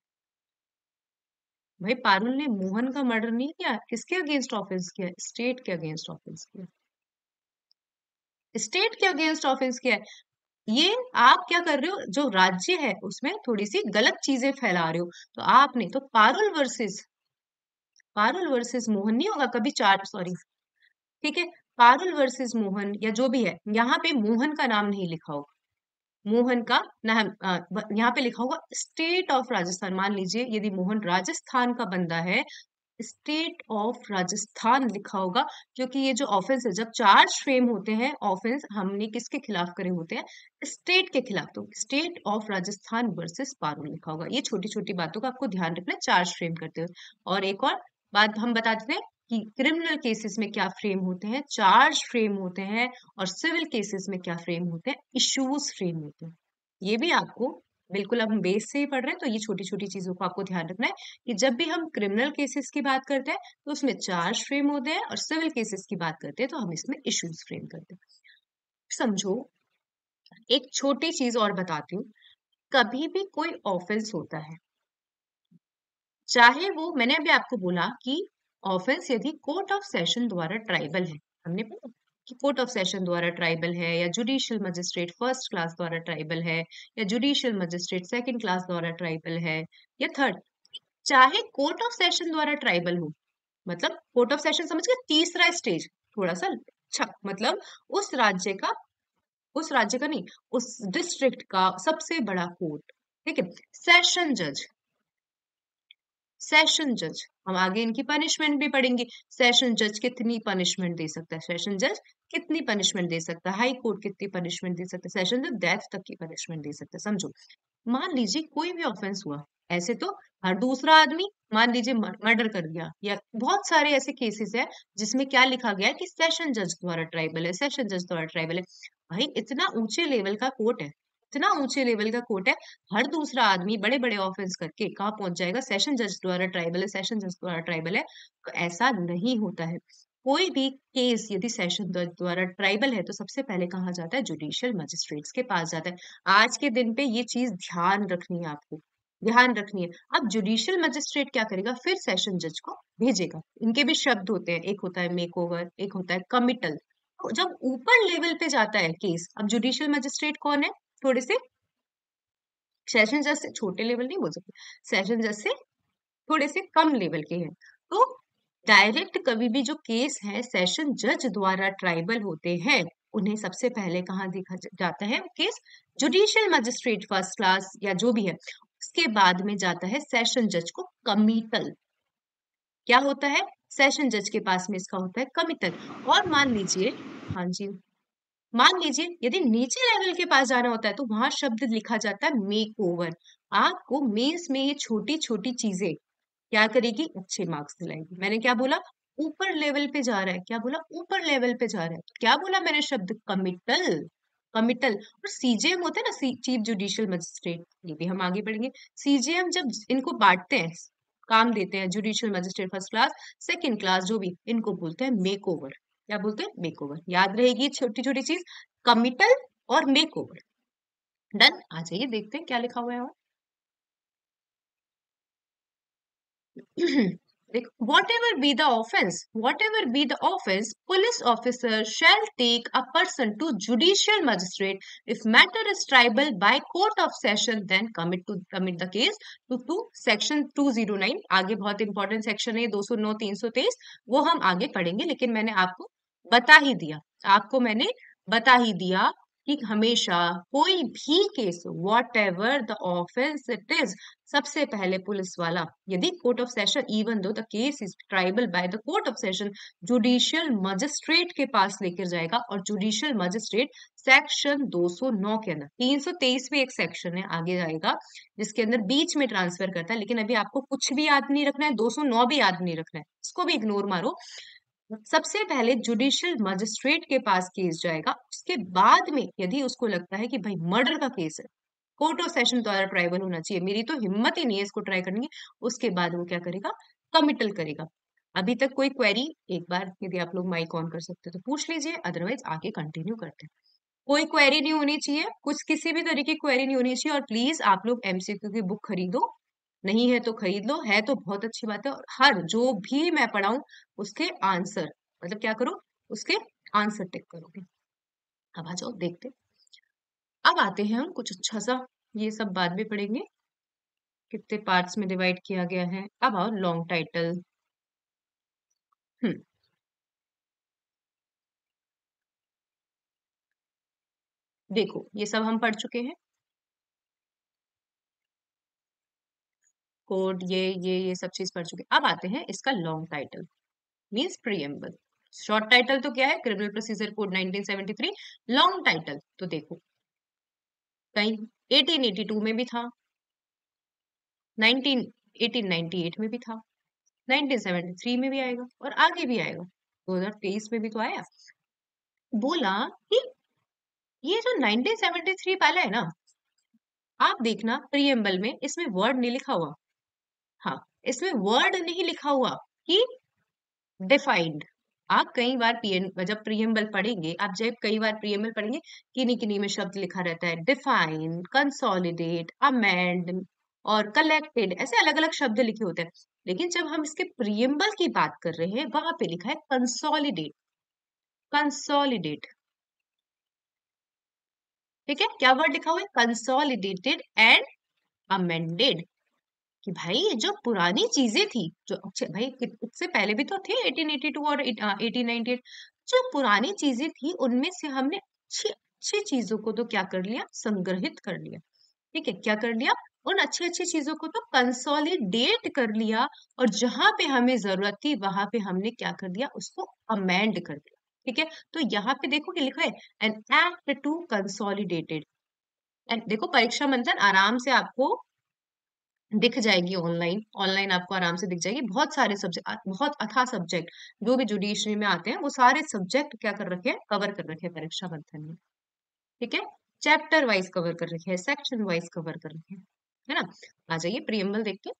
भाई पारुल ने मोहन का मर्डर नहीं किया, किसके अगेंस्ट ऑफेंस किया? स्टेट के अगेंस्ट ऑफेंस किया, स्टेट के अगेंस्ट ऑफेंस किया है। ये आप क्या कर रहे हो, जो राज्य है उसमें थोड़ी सी गलत चीजें फैला रहे हो। तो आपने तो पारुल वर्सेस मोहन नहीं होगा कभी, चार सॉरी, ठीक है, पारुल वर्सेस मोहन या जो भी है, यहाँ पे मोहन का नाम नहीं लिखा होगा, मोहन का नाम यहाँ पे लिखा होगा स्टेट ऑफ राजस्थान। मान लीजिए यदि मोहन राजस्थान का बंदा है, स्टेट ऑफ राजस्थान लिखा होगा, क्योंकि ये जो ऑफेंस है, जब चार्ज फ्रेम होते हैं ऑफेंस, हमने किसके खिलाफ करे होते हैं? स्टेट के खिलाफ। तो state of Rajasthan versus Parul लिखा होगा। ये छोटी छोटी बातों का आपको ध्यान रखना है चार्ज फ्रेम करते हुए। और एक और बात हम बता देते हैं कि क्रिमिनल केसेस में क्या फ्रेम होते हैं, चार्ज फ्रेम होते हैं, और सिविल केसेस में क्या फ्रेम होते हैं, इश्यूज फ्रेम होते हैं। ये भी आपको बिल्कुल, अब हम बेस से ही पढ़ रहे हैं तो ये छोटी छोटी चीजों को आपको ध्यान रखना है कि जब भी हम क्रिमिनल केसेस की बात करते हैं तो उसमें चार्ज फ्रेम होते हैं, और सिविल केसेस की बात करते हैं तो हम इसमें इश्यूज फ्रेम करते हैं। समझो, एक छोटी चीज और बताती हूँ। कभी भी कोई ऑफेंस होता है, चाहे वो, मैंने अभी आपको बोला कि ऑफेंस यदि कोर्ट ऑफ सेशन द्वारा ट्राइबल है, हमने बोला कि कोर्ट ऑफ सेशन द्वारा ट्राइबल है, या जुडिशियल मजिस्ट्रेट फर्स्ट क्लास द्वारा ट्राइबल है, या जुडिशियल मजिस्ट्रेट सेकंड क्लास द्वारा ट्राइबल है, या थर्ड, चाहे कोर्ट ऑफ सेशन द्वारा ट्राइबल हो, मतलब कोर्ट ऑफ सेशन समझ गए, तीसरा स्टेज, थोड़ा सा अच्छा, मतलब उस राज्य का, उस राज्य का नहीं, उस डिस्ट्रिक्ट का सबसे बड़ा कोर्ट, ठीक है। सेशन जज, सेशन जज, हम आगे इनकी पनिशमेंट भी पढ़ेंगे। सेशन जज कितनी पनिशमेंट दे सकता है, सेशन जज कितनी पनिशमेंट दे सकता है, हाई कोर्ट कितनी पनिशमेंट दे सकता है, सेशन जज डेथ तक की पनिशमेंट दे सकता है। समझो, मान लीजिए कोई भी ऑफेंस हुआ, ऐसे तो हर दूसरा आदमी मान लीजिए मर्डर कर दिया, या बहुत सारे ऐसे केसेस है जिसमें क्या लिखा गया है कि सेशन जज द्वारा ट्राइबल है, सेशन जज द्वारा ट्राइबल है। भाई इतना ऊंचे लेवल का कोर्ट है, इतना ऊंचे लेवल का कोर्ट है, हर दूसरा आदमी बड़े बड़े ऑफेंस करके कहाँ पहुंच जाएगा, सेशन जज द्वारा ट्राइबल है, सेशन जज द्वारा ट्राइबल है। तो ऐसा नहीं होता है। कोई भी केस यदि सेशन जज द्वारा ट्राइबल है तो सबसे पहले कहाँ जाता है, जुडिशियल मजिस्ट्रेट्स के पास जाता है। आज के दिन पे ये चीज ध्यान रखनी है आपको, ध्यान रखनी है। अब जुडिशियल मजिस्ट्रेट क्या करेगा, फिर सेशन जज को भेजेगा। इनके भी शब्द होते हैं, एक होता है मेक ओवर, एक होता है कमिटल। तो जब ऊपर लेवल पे जाता है केस, अब जुडिशियल मजिस्ट्रेट कौन है, थोड़े से सेशन जज से छोटे लेवल नहीं बोल सकते, सेशन जज से थोड़े से कम लेवल के हैं। तो डायरेक्ट कभी भी जो केस है सेशन जज द्वारा ट्राइबल होते हैं, उन्हें सबसे पहले कहाँ देखा जाता है case, judicial magistrate first class या जो भी है, उसके बाद में जाता है सेशन जज को कमिटल। क्या होता है, सेशन जज के पास में इसका होता है कमिटल। और मान लीजिए, हाँ जी, मान लीजिए यदि नीचे लेवल के पास जाना होता है तो वहां शब्द लिखा जाता है मेक ओवर। आपको मेंस में ये छोटी छोटी चीजें क्या करेगी, अच्छे मार्क्स दिलाएगी। मैंने क्या बोला, ऊपर लेवल पे जा रहा है, क्या बोला, ऊपर लेवल पे जा रहा है, तो क्या बोला मैंने शब्द, कमिटल, कमिटल। और सीजेएम होते हैं ना, चीफ जुडिशियल मजिस्ट्रेट, ये भी हम आगे पढ़ेंगे। सीजेएम जब इनको बांटते हैं, काम देते हैं, judicial magistrate first class second class जो भी, इनको बोलते हैं मेक ओवर। क्या बोलते हैं, मेक ओवर। याद रहेगी छोटी छोटी चीज, कमिटल और मेक ओवर। डन, आ जाइए देखते हैं क्या लिखा हुआ है और देखो, whatever be the offense, police officer shall take a person to judicial magistrate if matter is triable by court of session, then commit the case to section 209। आगे बहुत इंपॉर्टेंट सेक्शन है 209 323, वो हम आगे पढ़ेंगे, लेकिन मैंने आपको बता ही दिया, आपको मैंने बता ही दिया कि हमेशा कोई भी case, what ever the offence it is, सबसे पहले पुलिस वाला, यदि court of session, even though the case is tribal by the court of session, judicial magistrate के पास लेकर जाएगा। और जुडिशियल मजिस्ट्रेट सेक्शन 209 के अंदर, 323 भी एक सेक्शन है आगे जाएगा जिसके अंदर बीच में ट्रांसफर करता है, लेकिन अभी आपको कुछ भी याद नहीं रखना है, 209 भी याद नहीं रखना है, इसको भी इग्नोर मारो। सबसे पहले जुडिशियल मजिस्ट्रेट के पास केस जाएगा, उसके बाद में यदि उसको लगता है कि भाई मर्डर का केस है, कोर्ट ऑफ सेशन द्वारा ट्राइबल होना चाहिए, मेरी तो हिम्मत ही नहीं है इसको ट्राई करने की, उसके बाद वो क्या करेगा, कमिटल करेगा। अभी तक कोई क्वेरी, एक बार यदि आप लोग माइक ऑन कर सकते तो पूछ लीजिए, अदरवाइज आगे कंटिन्यू करते हैं। कोई क्वेरी नहीं होनी चाहिए, कुछ किसी भी तरीके की क्वेरी नहीं होनी चाहिए। और प्लीज आप लोग एमसीक्यू की बुक खरीदो, नहीं है तो खरीद लो, है तो बहुत अच्छी बात है। और हर जो भी मैं पढ़ाऊं उसके आंसर, मतलब क्या करो, उसके आंसर टिक करोगे। अब आ जाओ देखते, अब आते हैं हम कुछ अच्छा सा, ये सब बाद में पढ़ेंगे, कितने पार्ट्स में डिवाइड किया गया है। अब आओ लॉन्ग टाइटल। हम्म, देखो ये सब हम पढ़ चुके हैं, कोड ये सब चीज पढ़ चुके हैं। अब आते हैं इसका long title, means preamble. Short title तो क्या है, criminal procedure code 1973। Long title तो देखो कहीं 1882 में भी था, 1898 में भी था, 1973 में भी आएगा और आगे भी आएगा, 2023 में भी तो आया। बोला कि ये जो 1973 वाला है ना, आप देखना प्रीएम्बल में इसमें वर्ड नहीं लिखा हुआ। हाँ, इसमें वर्ड नहीं लिखा हुआ कि डिफाइंड। आप कई बार जब प्रीएम्बल पढ़ेंगे, आप जब कई बार प्रीएम्बल पढ़ेंगे, किन्हीं किन्हीं में शब्द लिखा रहता है डिफाइन, कंसोलिडेट, अमेंड और कलेक्टेड, ऐसे अलग अलग शब्द लिखे होते हैं। लेकिन जब हम इसके प्रीएम्बल की बात कर रहे हैं, वहां पे लिखा है कंसोलिडेट, कंसोलिडेट। ठीक है, क्या वर्ड लिखा हुआ है, कंसोलिडेटेड एंड अमेंडेड। कि भाई ये जो पुरानी चीजें थी, जो अच्छे भाई इससे पहले भी तो थे 1882 और 1898, जो पुरानी चीजें थी उनमें से हमने अच्छी अच्छी चीजों को तो क्या कर लिया, संग्रहित कर लिया। ठीक है, क्या कर लिया, उन अच्छी अच्छी चीजों को तो कंसोलिडेट कर लिया, और जहां पे हमें जरूरत थी वहां पे हमने क्या कर दिया, उसको अमेंड कर दिया। ठीक है, तो यहाँ पे देखो कि लिखा है an act to consolidated. And देखो परीक्षा मंथन आराम से आपको दिख जाएगी, ऑनलाइन ऑनलाइन आपको आराम से दिख जाएगी। बहुत सारे सब्जेक्ट, बहुत अथाह सब्जेक्ट जो भी जुडिशरी में आते हैं, वो सारे सब्जेक्ट क्या कर रखे हैं, कवर कर रखे हैं परीक्षा मंथन में। ठीक है, चैप्टर वाइज कवर कर रखे हैं, सेक्शन वाइज कवर कर रखे हैं, है ना। आ जाइए प्रियम्बल देखते हैं।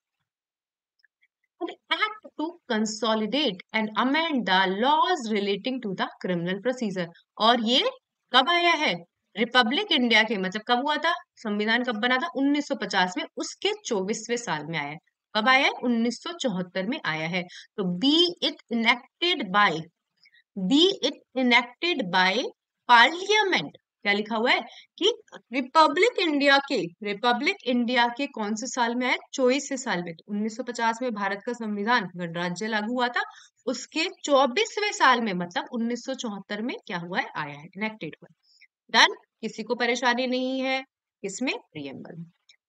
Act to consolidate and amend the laws relating to the criminal procedure. और ये कब आया है, रिपब्लिक इंडिया के, मतलब कब हुआ था, संविधान कब बना था, 1950 में, उसके 24वें साल में आया है। कब आया है, 1974 में आया है। तो B it enacted by parliament. क्या लिखा हुआ है कि रिपब्लिक इंडिया के कौन से साल में आया, 24वें साल में। तो 1950 में भारत का संविधान गणराज्य लागू हुआ था, उसके 24वें साल में, मतलब 1974 में क्या हुआ है, आया है, इनेक्टेड हुआ है। डन, किसी को परेशानी नहीं है इसमें, प्रियम्बल में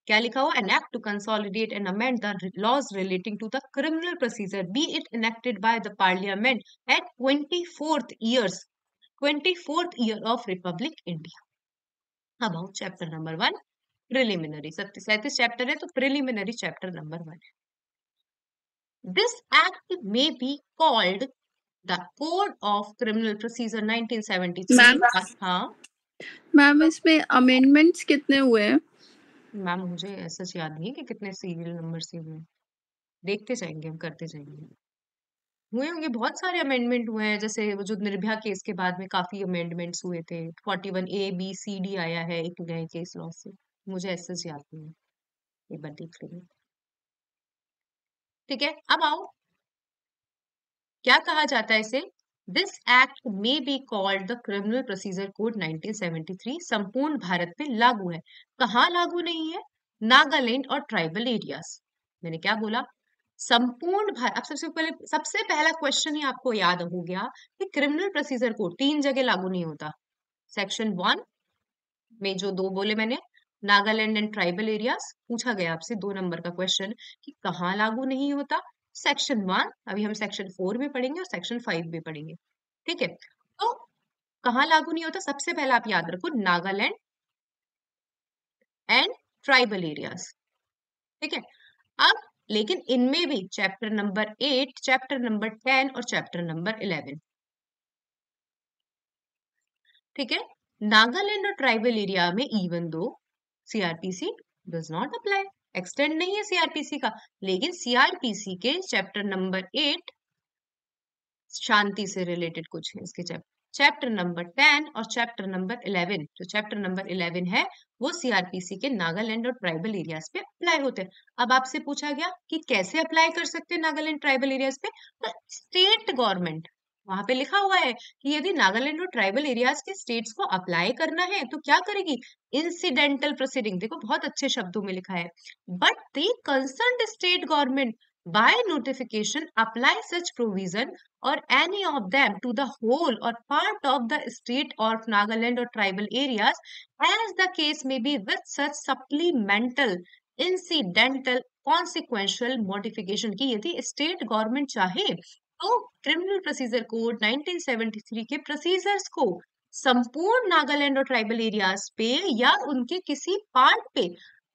क्या लिखा हुआ, an act to consolidate and amend the laws relating to the criminal procedure be it enacted by the parliament at 24th year of republic India. About chapter number 1 preliminary, 37 chapter है तो preliminary chapter number 1 है। This act may be called the code of criminal procedure 1973। हाँ ma'am, इसमें amendments कितने हुए हैं? Ma'am मुझे ऐसा याद नहीं है कि कितने सीरियल नंबर से हुए, देखते जाएंगे, हम करते जाएंगे। हुए होंगे, बहुत सारे अमेंडमेंट हुए हैं, जैसे वो जो निर्भया केस के बाद में काफी अमेंडमेंट्स हुए थे, 41A B C D आया है एक नए केस लॉ से। मुझे ऐसा याद नहीं है, एक बार देख लेंगे। ठीक है, अब आओ क्या कहा जाता है इसे, this act may be called the criminal procedure code 1973 संपूर्ण भारत में लागू है। कहाँ लागू नहीं है, नागालैंड और ट्राइबल एरियाज। मैंने क्या बोला, संपूर्ण भारत। अब सबसे पहला क्वेश्चन ही आपको याद हो गया कि क्रिमिनल प्रोसीजर कोड 3 जगह लागू नहीं होता। सेक्शन 1 में जो 2 बोले मैंने, नागालैंड एंड ट्राइबल एरियाज, पूछा गया आपसे 2 नंबर का क्वेश्चन कि कहाँ लागू नहीं होता, सेक्शन 1। अभी हम सेक्शन 4 में पढ़ेंगे और सेक्शन 5 में पढ़ेंगे। ठीक है, तो कहाँ लागू नहीं होता, सबसे पहला आप याद रखो, नागालैंड एंड ट्राइबल एरियाज। ठीक है, अब लेकिन इनमें भी चैप्टर नंबर 8, चैप्टर नंबर 10 और चैप्टर नंबर 11। ठीक है, नागालैंड और ट्राइबल एरिया में even though CrPC does not apply, extend नहीं है सीआरपीसी का, लेकिन सीआरपीसी के चैप्टर नंबर 8 शांति से रिलेटेड कुछ है इसके चैप्टर नंबर 10 और चैप्टर नंबर 11, जो चैप्टर नंबर 11 है वो सीआरपीसी के नागालैंड और ट्राइबल एरियाज पे अप्लाई होते हैं। अब आपसे पूछा गया कि कैसे अप्लाई कर सकते हैं नागालैंड ट्राइबल एरियाज पे, तो स्टेट गवर्नमेंट, वहां पे लिखा हुआ है कि यदि नागालैंड और ट्राइबल एरियाज के स्टेट्स को अप्लाई करना है तो क्या करेगी, इंसिडेंटल प्रोसीडिंग। देखो बहुत अच्छे शब्दों में लिखा है, but the concerned state government by notification apply such provision or any of them to the whole or part of the state of Nagaland or tribal areas as the case may be with such supplemental incidental consequential modification की यदि state government चाहे तो criminal procedure code 1973 के procedures को संपूर्ण नागालैंड और tribal areas पे या उनके किसी पार्ट पे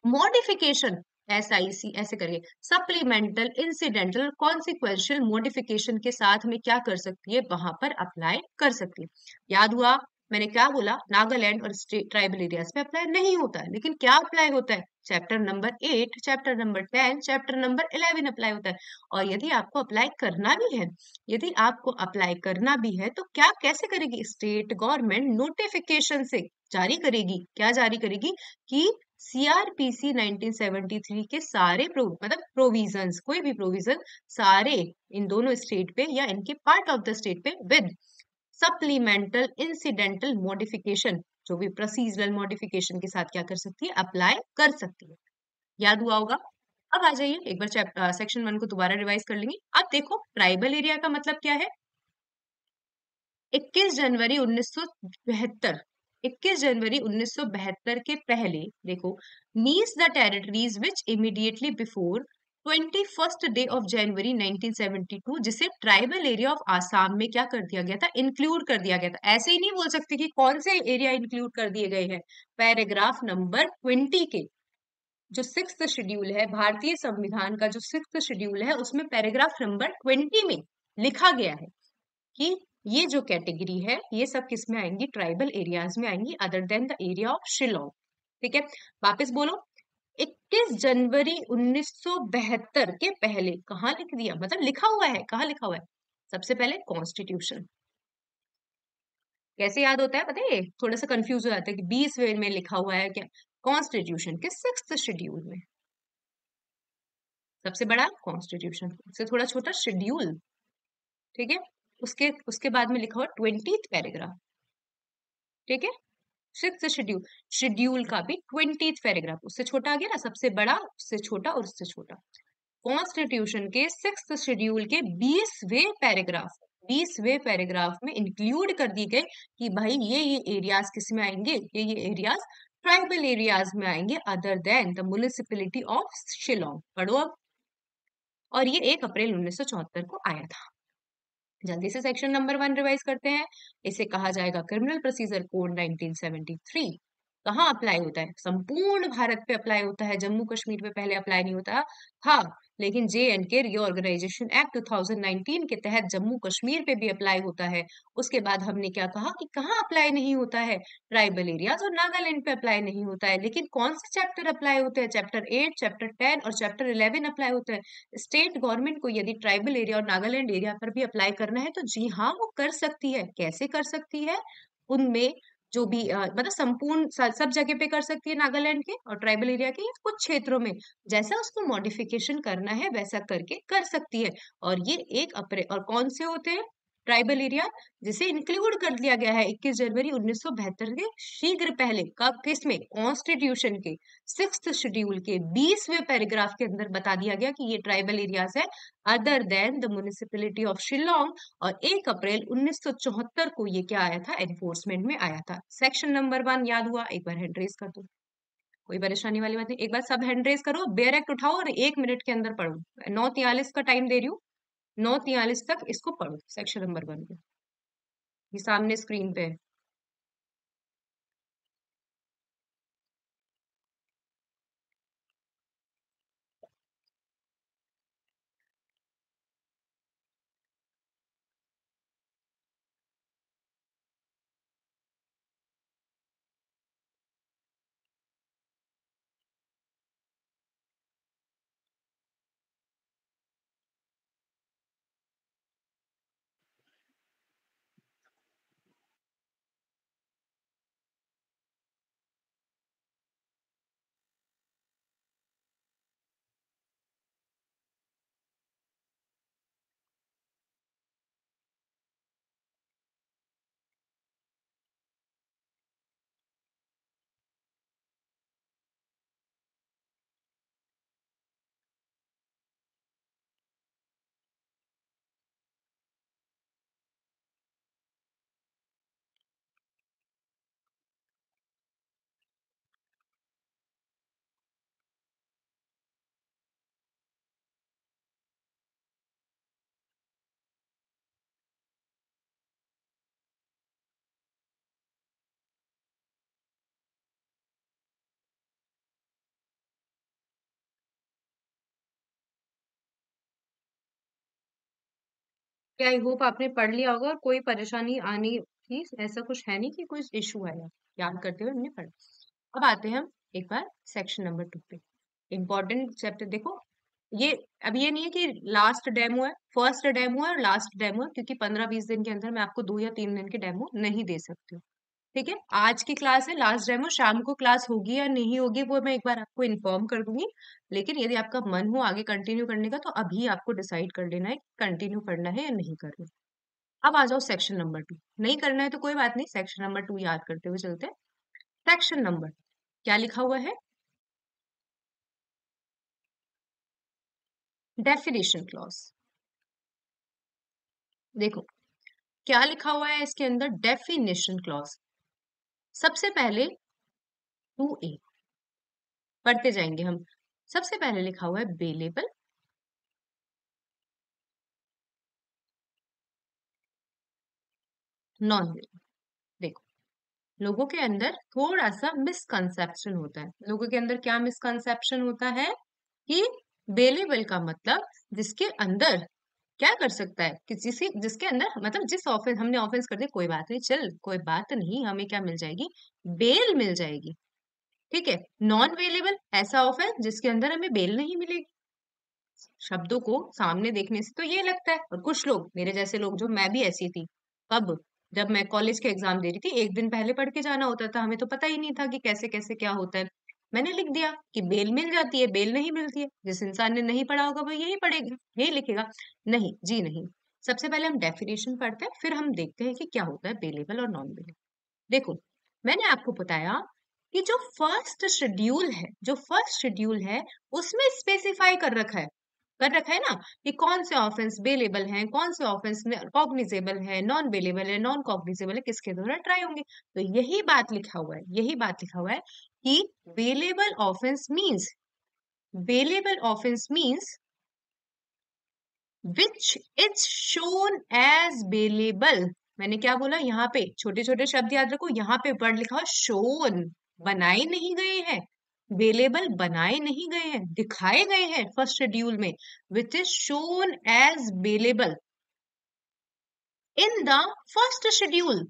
मॉडिफिकेशन SIC ऐसे करिए सप्लीमेंटल इंसिडेंटल कॉन्सिक्वेंशियल मॉडिफिकेशन के साथ में क्या कर सकती है वहां पर अप्लाई कर सकती है। याद हुआ मैंने क्या बोला, नागालैंड और स्टेट ट्राइबल एरियाज पे अप्लाई नहीं होता है, लेकिन क्या अप्लाई होता है, chapter number 8, chapter number 10, chapter number 11 apply होता है। और यदि आपको अप्लाई करना भी है, यदि आपको अप्लाई करना भी है तो क्या कैसे करेगी, स्टेट गवर्नमेंट नोटिफिकेशन से जारी करेगी। क्या जारी करेगी कि सीआरपीसी 1973 के सारे मतलब प्रोविजंस, कोई भी प्रोविजन सारे इन दोनों स्टेट पे या इनके पार्ट ऑफ द स्टेट पे विद सप्लीमेंटल इंसिडेंटल मॉडिफिकेशन, जो भी प्रोसीजरल मॉडिफिकेशन के साथ क्या कर सकती है, अप्लाई कर सकती है। याद हुआ होगा। अब आ जाइए एक बार चैप्टर सेक्शन 1 को दोबारा रिवाइज कर लेंगे। अब देखो ट्राइबल एरिया का मतलब क्या है। 21 जनवरी 1972, 21 जनवरी 1972 के पहले देखो means the territories which immediately before 21st day of January 1972, जिसे ट्राइबल एरिया ऑफ आसाम में क्या कर दिया गया था, इंक्लूड कर दिया गया था। ऐसे ही नहीं बोल सकते कि कौन से एरिया इंक्लूड कर दिए गए हैं। पैराग्राफ नंबर 20 के जो 6th शेड्यूल है, भारतीय संविधान का जो 6th शेड्यूल है, उसमें पैराग्राफ नंबर 20 में लिखा गया है कि ये जो कैटेगरी है ये सब किस में आएंगी, ट्राइबल एरियाज में आएंगी, other than the area of Shillong. ठीक है, वापस बोलो। 21 जनवरी 1972 के पहले कहाँ लिख दिया, मतलब लिखा हुआ है, कहाँ लिखा हुआ है, सबसे पहले कॉन्स्टिट्यूशन। कैसे याद होता है पता है, थोड़ा सा कंफ्यूज हो जाता है कि 20वें में लिखा हुआ है क्या, कॉन्स्टिट्यूशन के 6th शेड्यूल में। सबसे बड़ा कॉन्स्टिट्यूशन, उससे थोड़ा छोटा शेड्यूल। ठीक है, उसके उसके बाद में लिखा हुआ 20th पैराग्राफ। ठीक है, 6th शेड्यूल, शेड्यूल का भी 20th पैराग्राफ, उससे छोटा आ गया ना, सबसे बड़ा उससे छोटा और उससे छोटा। कॉन्स्टिट्यूशन के 6th शेड्यूल के 20वें पैराग्राफ, 20वें पैराग्राफ में इंक्लूड कर दी गई कि भाई ये एरियाज किस में आएंगे, ये एरियाज ट्राइबल एरियाज में आएंगे, other than the municipality of Shillong. पढ़ो अब। और ये 1 अप्रैल 1974 को आया था। जल्दी से सेक्शन नंबर 1 रिवाइज करते हैं। इसे कहा जाएगा क्रिमिनल प्रोसीजर कोड 1973। कहाँ अप्लाई होता है, संपूर्ण भारत पे अप्लाई होता है, जम्मू कश्मीर पे पहले अप्लाई नहीं होता। हाँ, लेकिन JNK रीऑर्गेनाइजेशन एक्ट 2019 के तहत जम्मू कश्मीर पे भी अप्लाई होता है। उसके बाद हमने क्या कहा कि कहाँ अप्लाई नहीं होता है, ट्राइबल एरियाज और नागालैंड पे अप्लाई नहीं होता है। लेकिन कौन से चैप्टर अप्लाई होते हैं, चैप्टर 8, चैप्टर 10 और चैप्टर 11 अप्लाई होता है। स्टेट गवर्नमेंट को यदि ट्राइबल एरिया और नागालैंड एरिया पर भी अप्लाई करना है तो जी हाँ वो कर सकती है। कैसे कर सकती है, उनमें जो भी मतलब संपूर्ण सब जगह पे कर सकती है, नागालैंड के और ट्राइबल एरिया के या कुछ क्षेत्रों में जैसा उसको मॉडिफिकेशन करना है वैसा करके कर सकती है। और ये 1 अप्रैल, और कौन से होते हैं ट्राइबल एरिया, जिसे इंक्लूड कर दिया गया है 21 जनवरी 1972 के शीघ्र पहले, कब, किसमें, कॉन्स्टिट्यूशन के 6th शेड्यूल के 20वें पैराग्राफ के अंदर बता दिया गया कि ये ट्राइबल एरियाज है, other than the municipality of Shillong. और 1 अप्रैल 1974 को ये क्या आया था, एनफोर्समेंट में आया था। सेक्शन नंबर 1 याद हुआ, एक बार हैंड रेज कर दो, कोई परेशानी वाली बात नहीं, एक बार सब हैंड रेज करो, बेयर एक्ट उठाओ और 1 मिनट के अंदर पढ़ो। 9:43 का टाइम दे रही हूँ, 9:43 तक इसको पढ़ो, सेक्शन नंबर 1 को। ये सामने स्क्रीन पे है। क्या आई होप आपने पढ़ लिया होगा और कोई परेशानी आनी थी, ऐसा कुछ है नहीं कि कोई इशू आया, याद करते हुए हमने पढ़ा। अब आते हैं हम एक बार सेक्शन नंबर 2 पे। इंपॉर्टेंट चैप्टर देखो, ये अब ये नहीं है कि लास्ट डेमो है, फर्स्ट डेमो है और लास्ट डेमो है, क्योंकि 15-20 दिन के अंदर मैं आपको 2 या 3 दिन के डेमो नहीं दे सकती हूँ। ठीक है, आज की क्लास है, लास्ट डेमो, शाम को क्लास होगी या नहीं होगी वो मैं एक बार आपको इन्फॉर्म कर दूंगी। लेकिन यदि आपका मन हो आगे कंटिन्यू करने का तो अभी आपको डिसाइड कर लेना है कंटिन्यू करना है या नहीं करना। अब आ जाओ सेक्शन नंबर 2। नहीं करना है तो कोई बात नहीं, सेक्शन नंबर 2 याद करते हुए चलते हैं। सेक्शन नंबर क्या लिखा हुआ है? Definition clause. देखो क्या लिखा हुआ है इसके अंदर, डेफिनेशन क्लॉज। सबसे पहले 2A पढ़ते जाएंगे हम। सबसे पहले लिखा हुआ है बेलेबल, नॉन बेलेबल। देखो लोगों के अंदर थोड़ा सा मिसकंसेप्शन होता है। लोगों के अंदर क्या मिसकंसेप्शन होता है कि बेलेबल का मतलब जिसके अंदर क्या कर सकता है, कि जिसके अंदर मतलब जिस ऑफेंस हमने ऑफेंस कर दिया, कोई बात नहीं, चल कोई बात नहीं, हमें क्या मिल जाएगी, बेल मिल जाएगी। ठीक है, नॉन बेलेबल ऐसा ऑफेंस जिसके अंदर हमें बेल नहीं मिलेगी। शब्दों को सामने देखने से तो ये लगता है, और कुछ लोग मेरे जैसे लोग, जो मैं भी ऐसी थी, कब जब मैं कॉलेज के एग्जाम दे रही थी, एक दिन पहले पढ़ के जाना होता था, हमें तो पता ही नहीं था कि कैसे कैसे क्या होता है। मैंने लिख दिया कि बेल मिल जाती है, बेल नहीं मिलती है। जिस इंसान ने नहीं पढ़ा होगा वो यही पढ़ेगा, यही लिखेगा। नहीं जी नहीं, सबसे पहले हम डेफिनेशन पढ़ते हैं, फिर हम देखते हैं कि क्या होता है बेलेबल और नॉन बेलेबल। देखो मैंने आपको बताया कि जो फर्स्ट शेड्यूल है उसमें स्पेसिफाई कर रखा है ना, कि कौन से ऑफेंस बेलेबल हैं, कौन से ऑफेंस कॉग्निजेबल है, नॉन बेलेबल है, नॉन कॉग्निजेबल है, किसके द्वारा ट्राई होंगे। तो यही बात लिखा हुआ है कि bailable offence means which is shown as bailable. मैंने क्या बोला, यहाँ पे छोटे छोटे शब्द याद रखो, यहाँ पे वर्ड लिखा है शोन, बनाए नहीं गए हैं। बेलेबल बनाए नहीं गए हैं, दिखाए गए हैं फर्स्ट शेड्यूल में। Which is shown as bailable in the first schedule,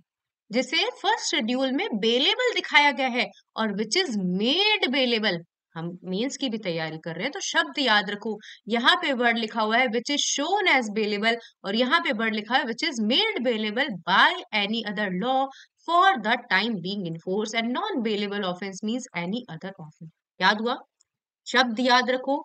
जिसे फर्स्ट शेड्यूल में बेलेबल दिखाया गया है, और विच इज मेड बेलेबल। हम मीन्स की भी तैयारी कर रहे हैं तो शब्द याद रखो, यहाँ पे वर्ड लिखा हुआ है which is shown as bailable, और यहाँ पे वर्ड लिखा है which is made bailable by any other law for the time being in force, and non bailable offence means any other offence. याद हुआ? शब्द याद रखो।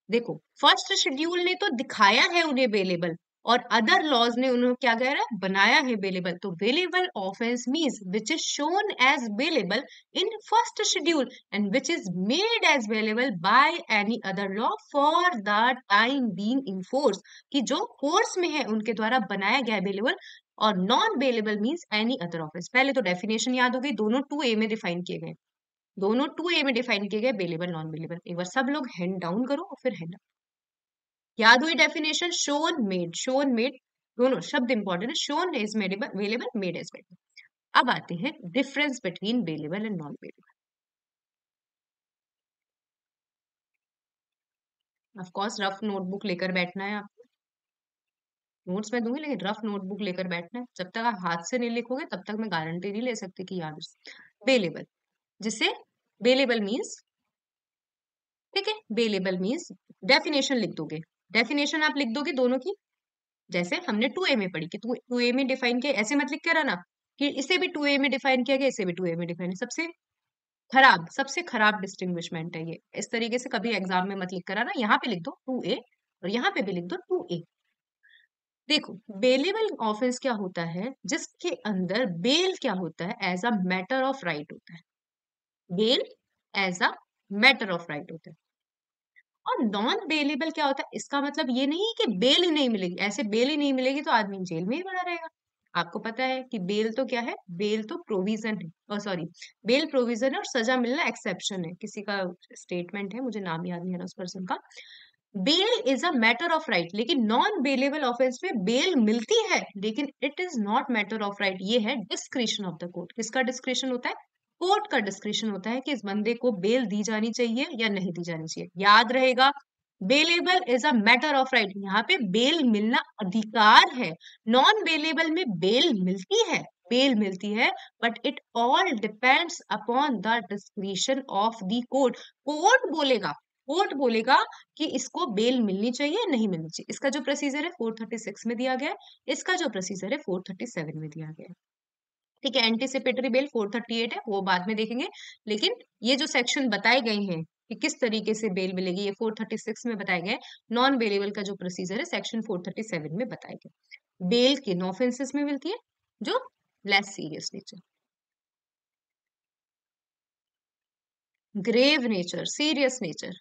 देखो फर्स्ट शेड्यूल ने तो दिखाया है उन्हें बेलेबल, और अदर लॉज ने उन्हें क्या कह रहा है, बनाया है बेलेबल। तो bailable offence means which is shown as bailable in first schedule and which is made as bailable by any other law for the time being in force, कि जो फोर्स में है उनके द्वारा बनाया गया बेलेबल। और non bailable means any other offence. पहले तो डेफिनेशन याद हो गई, दोनों 2A में डिफाइन किए गए, दोनों 2A में डिफाइन किए गए, बेलेबल नॉन बेलेबल। एक बार सब लोग हैंड डाउन करो और फिर हैंड अप। याद हुई डेफिनेशन, शोन मेड दोनों शब्द इंपॉर्टेंट है, shown is made bailable, available, made is made bailable. अब आते हैं difference between bailable and non bailable. Of course rough notebook लेकर बैठना है आपको, नोट्स मैं दूंगी लेकिन रफ नोटबुक लेकर बैठना है। जब तक आप हाथ से नहीं लिखोगे तब तक मैं गारंटी नहीं ले सकती कि याद। बेलेबल, जिसे बेलेबल मीन्स, ठीक है, बेलेबल मीन्स डेफिनेशन लिख दोगे, डेफिनेशन आप लिख दोगे दोनों की, जैसे हमने 2A में पढ़ी कि 2A में डिफाइन किया, ऐसे मत लिख के रहना कि इसे भी 2A में डिफाइन किया गया, इसे भी 2A में डिफाइन। सबसे खराब डिस्टिंग्विशमेंट है ये, इस तरीके से कभी एग्जाम में मत लिख कर आना। यहाँ पे लिख दो 2A और यहाँ पे भी लिख दो 2A। देखो बेलेबल ऑफेंस क्या होता है, जिसके अंदर बेल क्या होता है, as a matter of right होता है। Bail as a matter of right होता है। और नॉन बेलेबल क्या होता है, इसका मतलब ये नहीं कि बेल ही नहीं मिलेगी, ऐसे बेल ही नहीं मिलेगी तो आदमी जेल में ही पड़ा रहेगा। आपको पता है कि बेल तो क्या है, बेल तो प्रोविजन है, और सॉरी, बेल प्रोविजन है और सजा मिलना एक्सेप्शन है। किसी का स्टेटमेंट है, मुझे नाम याद नहीं आ रहा उस पर्सन का। Bail is a matter of right, लेकिन नॉन बेलेबल ऑफेंस में बेल मिलती है लेकिन it is not matter of right. ये है डिस्क्रिशन ऑफ द कोर्ट। किसका डिस्क्रिशन होता है? कोर्ट का डिस्क्रिशन होता है कि इस बंदे को बेल दी जानी चाहिए या नहीं दी जानी चाहिए। याद रहेगा, bailable is a matter of right, यहाँ पे बेल मिलना अधिकार है। नॉन बेलेबल में बेल मिलती है, बेल मिलती है, but it all depends upon the discretion of the court. Court बोलेगा कि इसको बेल मिलनी चाहिए या नहीं मिलनी चाहिए। इसका जो प्रोसीजर है 436 में दिया गया है, इसका जो प्रोसीजर है 437 में दिया गया है। ठीक है, एंटीसिपेटरी बेल 438 है, वो बाद में देखेंगे, लेकिन ये जो सेक्शन बताए गए हैं कि किस तरीके से बेल मिलेगी, ये 436 में बताए गए। नॉन बेलेबल का जो प्रोसीजर है सेक्शन 437 में बताए गए। बेल किन ऑफेंसेस में मिलती है? जो less serious nature, grave nature, serious nature.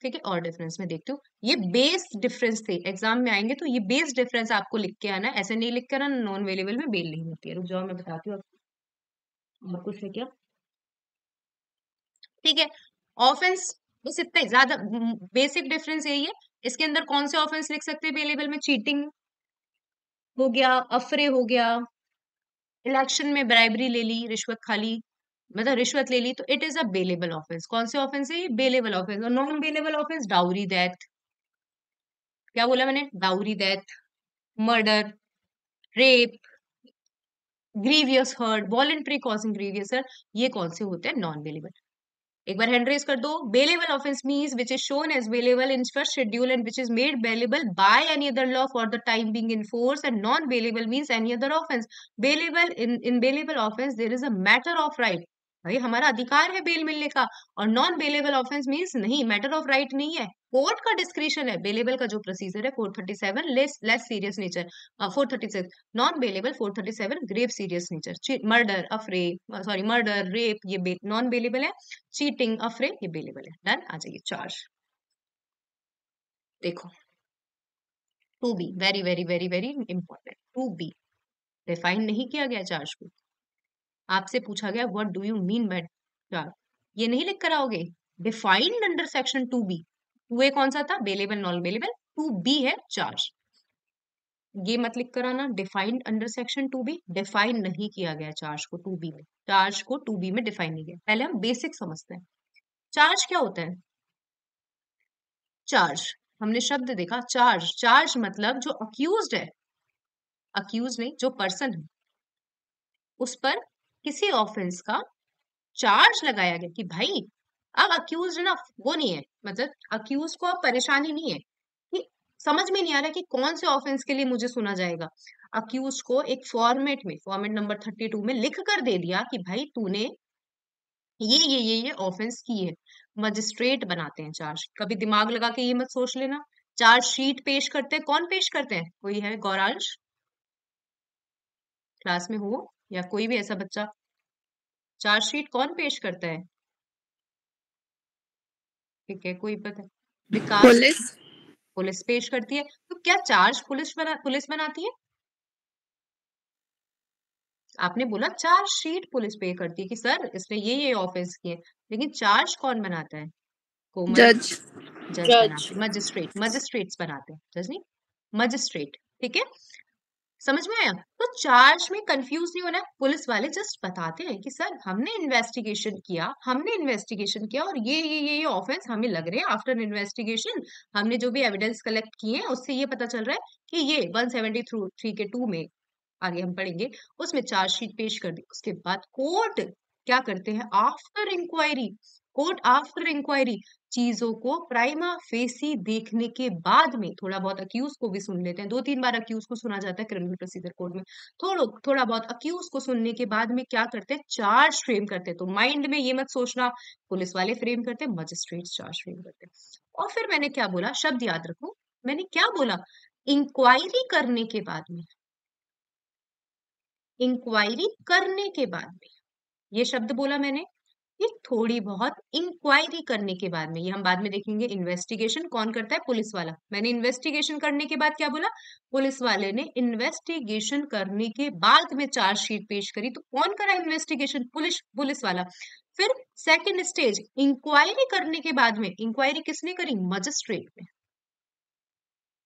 ठीक है, और डिफरेंस में देखते हो, ये बेस डिफरेंस थे, एग्जाम में आएंगे तो ये बेस डिफरेंस आपको लिख के आना, ऐसे नहीं लिख कर आना नॉन अवेलेबल में बेल नहीं होती है। रुक जाओ मैं बताती हूँ आपको, और कुछ है क्या? ठीक है, ऑफेंस बस इतना ही, ज्यादा बेसिक डिफरेंस यही है। इसके अंदर कौन से ऑफेंस लिख सकते हैं अवेलेबल में? चीटिंग हो गया, अफरे हो गया, इलेक्शन में ब्राइबरी ले ली, रिश्वत खा ली, मतलब रिश्वत ले ली, तो it is a bailable offence. कौन से ऑफेंस है ये? Bailable offence. और non bailable offence dowry death, क्या बोला मैंने? Dowry death, murder, rape, grievous hurt, voluntary causing grievous hurt, ये कौन से होते हैं? Non bailable. एक बार हैंड रेज कर दो। Bailable offence means which is shown as bailable in first schedule and which is made bailable by any other law for the time being in force, and non bailable means any other offence. Bailable in bailable offence there is a matter of right, भाई हमारा अधिकार है bail मिलने का। और non bailable offence means नहीं, matter of right नहीं है, कोर्ट का डिस्क्रिशन है। बेलेबल का जो प्रोसीजर है 437 less serious nature, 436 non bailable, 437 grave serious nature, murder, affray, sorry murder, rape, ये नॉन बेलेबल है। चीटिंग, अफरे, ये बेलेबल है। डन, आ जाइए चार्ज। देखो, to be very very very very important, to be define नहीं किया गया चार्ज को। आपसे पूछा गया what do you mean by charge, ये नहीं लिख कर आओगे। Defined under section 2B, 2A कौन सा था? बेलेबल नॉन बेलेबल, 2B है चार्ज। ये मत लिख कर आना defined under section 2B, define नहीं किया गया चार्ज को 2B में, चार्ज को 2B में डिफाइन नहीं किया। पहले हम बेसिक समझते हैं, चार्ज क्या होता है? चार्ज, हमने शब्द देखा चार्ज, चार्ज मतलब जो अक्यूज्ड है, अक्यूज नहीं, जो पर्सन है, उस पर किसी ऑफेंस का चार्ज लगाया गया कि भाई अब अक्यूज ना, वो नहीं है, मतलब अक्यूज को अब परेशानी नहीं है कि समझ में नहीं आ रहा कि कौन से ऑफेंस के लिए मुझे सुना जाएगा। अक्यूज को एक फॉर्मेट में, फॉर्मेट नंबर 32 में लिख कर दे दिया कि भाई तूने ये ऑफेंस की है। मजिस्ट्रेट बनाते हैं चार्ज, कभी दिमाग लगा के ये मत सोच लेना। चार्ज शीट पेश करते हैं, कौन पेश करते हैं? कोई है गौरांश क्लास में हो, या कोई भी ऐसा बच्चा? चार्ज शीट कौन पेश करता है? ठीक है, कोई पता? विकास, पुलिस। पुलिस पेश करती है। तो क्या चार्ज पुलिस बनाती है? आपने बोला चार्ज शीट पुलिस पे करती है कि सर इसने ये ऑफेंस किए, लेकिन चार्ज कौन बनाता है? कोमल, जज। जज बनाते, मजिस्ट्रेट, मजिस्ट्रेट्स बनाते हैं, जज नहीं, मजिस्ट्रेट। ठीक है, समझ में आया? तो चार्ज में कंफ्यूज नहीं होना, पुलिस वाले जस्ट बताते हैं कि सर हमने इन्वेस्टिगेशन किया, हमने इन्वेस्टिगेशन किया और ये ऑफेंस हमें लग रहे हैं। आफ्टर इन्वेस्टिगेशन हमने जो भी एविडेंस कलेक्ट किए हैं उससे ये पता चल रहा है कि ये 173 के 2 में, आगे हम पढ़ेंगे, उसमें चार्जशीट पेश कर दी। उसके बाद कोर्ट क्या करते हैं? After inquiry, court after inquiry चीजों को प्राइमा फेसी देखने के बाद में, थोड़ा बहुत अक्यूज को भी सुन लेते हैं, 2-3 बार अक्यूज को सुना जाता है क्रिमिनल प्रोसीजर कोड में, थोड़ा बहुत अक्यूज को सुनने के बाद में क्या करते हैं? चार्ज फ्रेम करते हैं। तो माइंड में ये मत सोचना पुलिस वाले फ्रेम करते हैं, मजिस्ट्रेट चार्ज फ्रेम करते हैं। और फिर मैंने क्या बोला, शब्द याद रखो, मैंने क्या बोला? इंक्वायरी करने के बाद में, इंक्वायरी करने के बाद में, ये शब्द बोला मैंने, ये थोड़ी बहुत इंक्वायरी करने के बाद में, ये हम बाद में देखेंगे। इन्वेस्टिगेशन कौन करता है? पुलिस वाला। मैंने इन्वेस्टिगेशन करने के बाद क्या बोला? पुलिस वाले ने इन्वेस्टिगेशन करने के बाद में चार्जशीट पेश करी। तो कौन करा इन्वेस्टिगेशन? पुलिस वाला। फिर सेकंड स्टेज, इंक्वायरी करने के बाद में, इंक्वायरी किसने करी? मजिस्ट्रेट ने।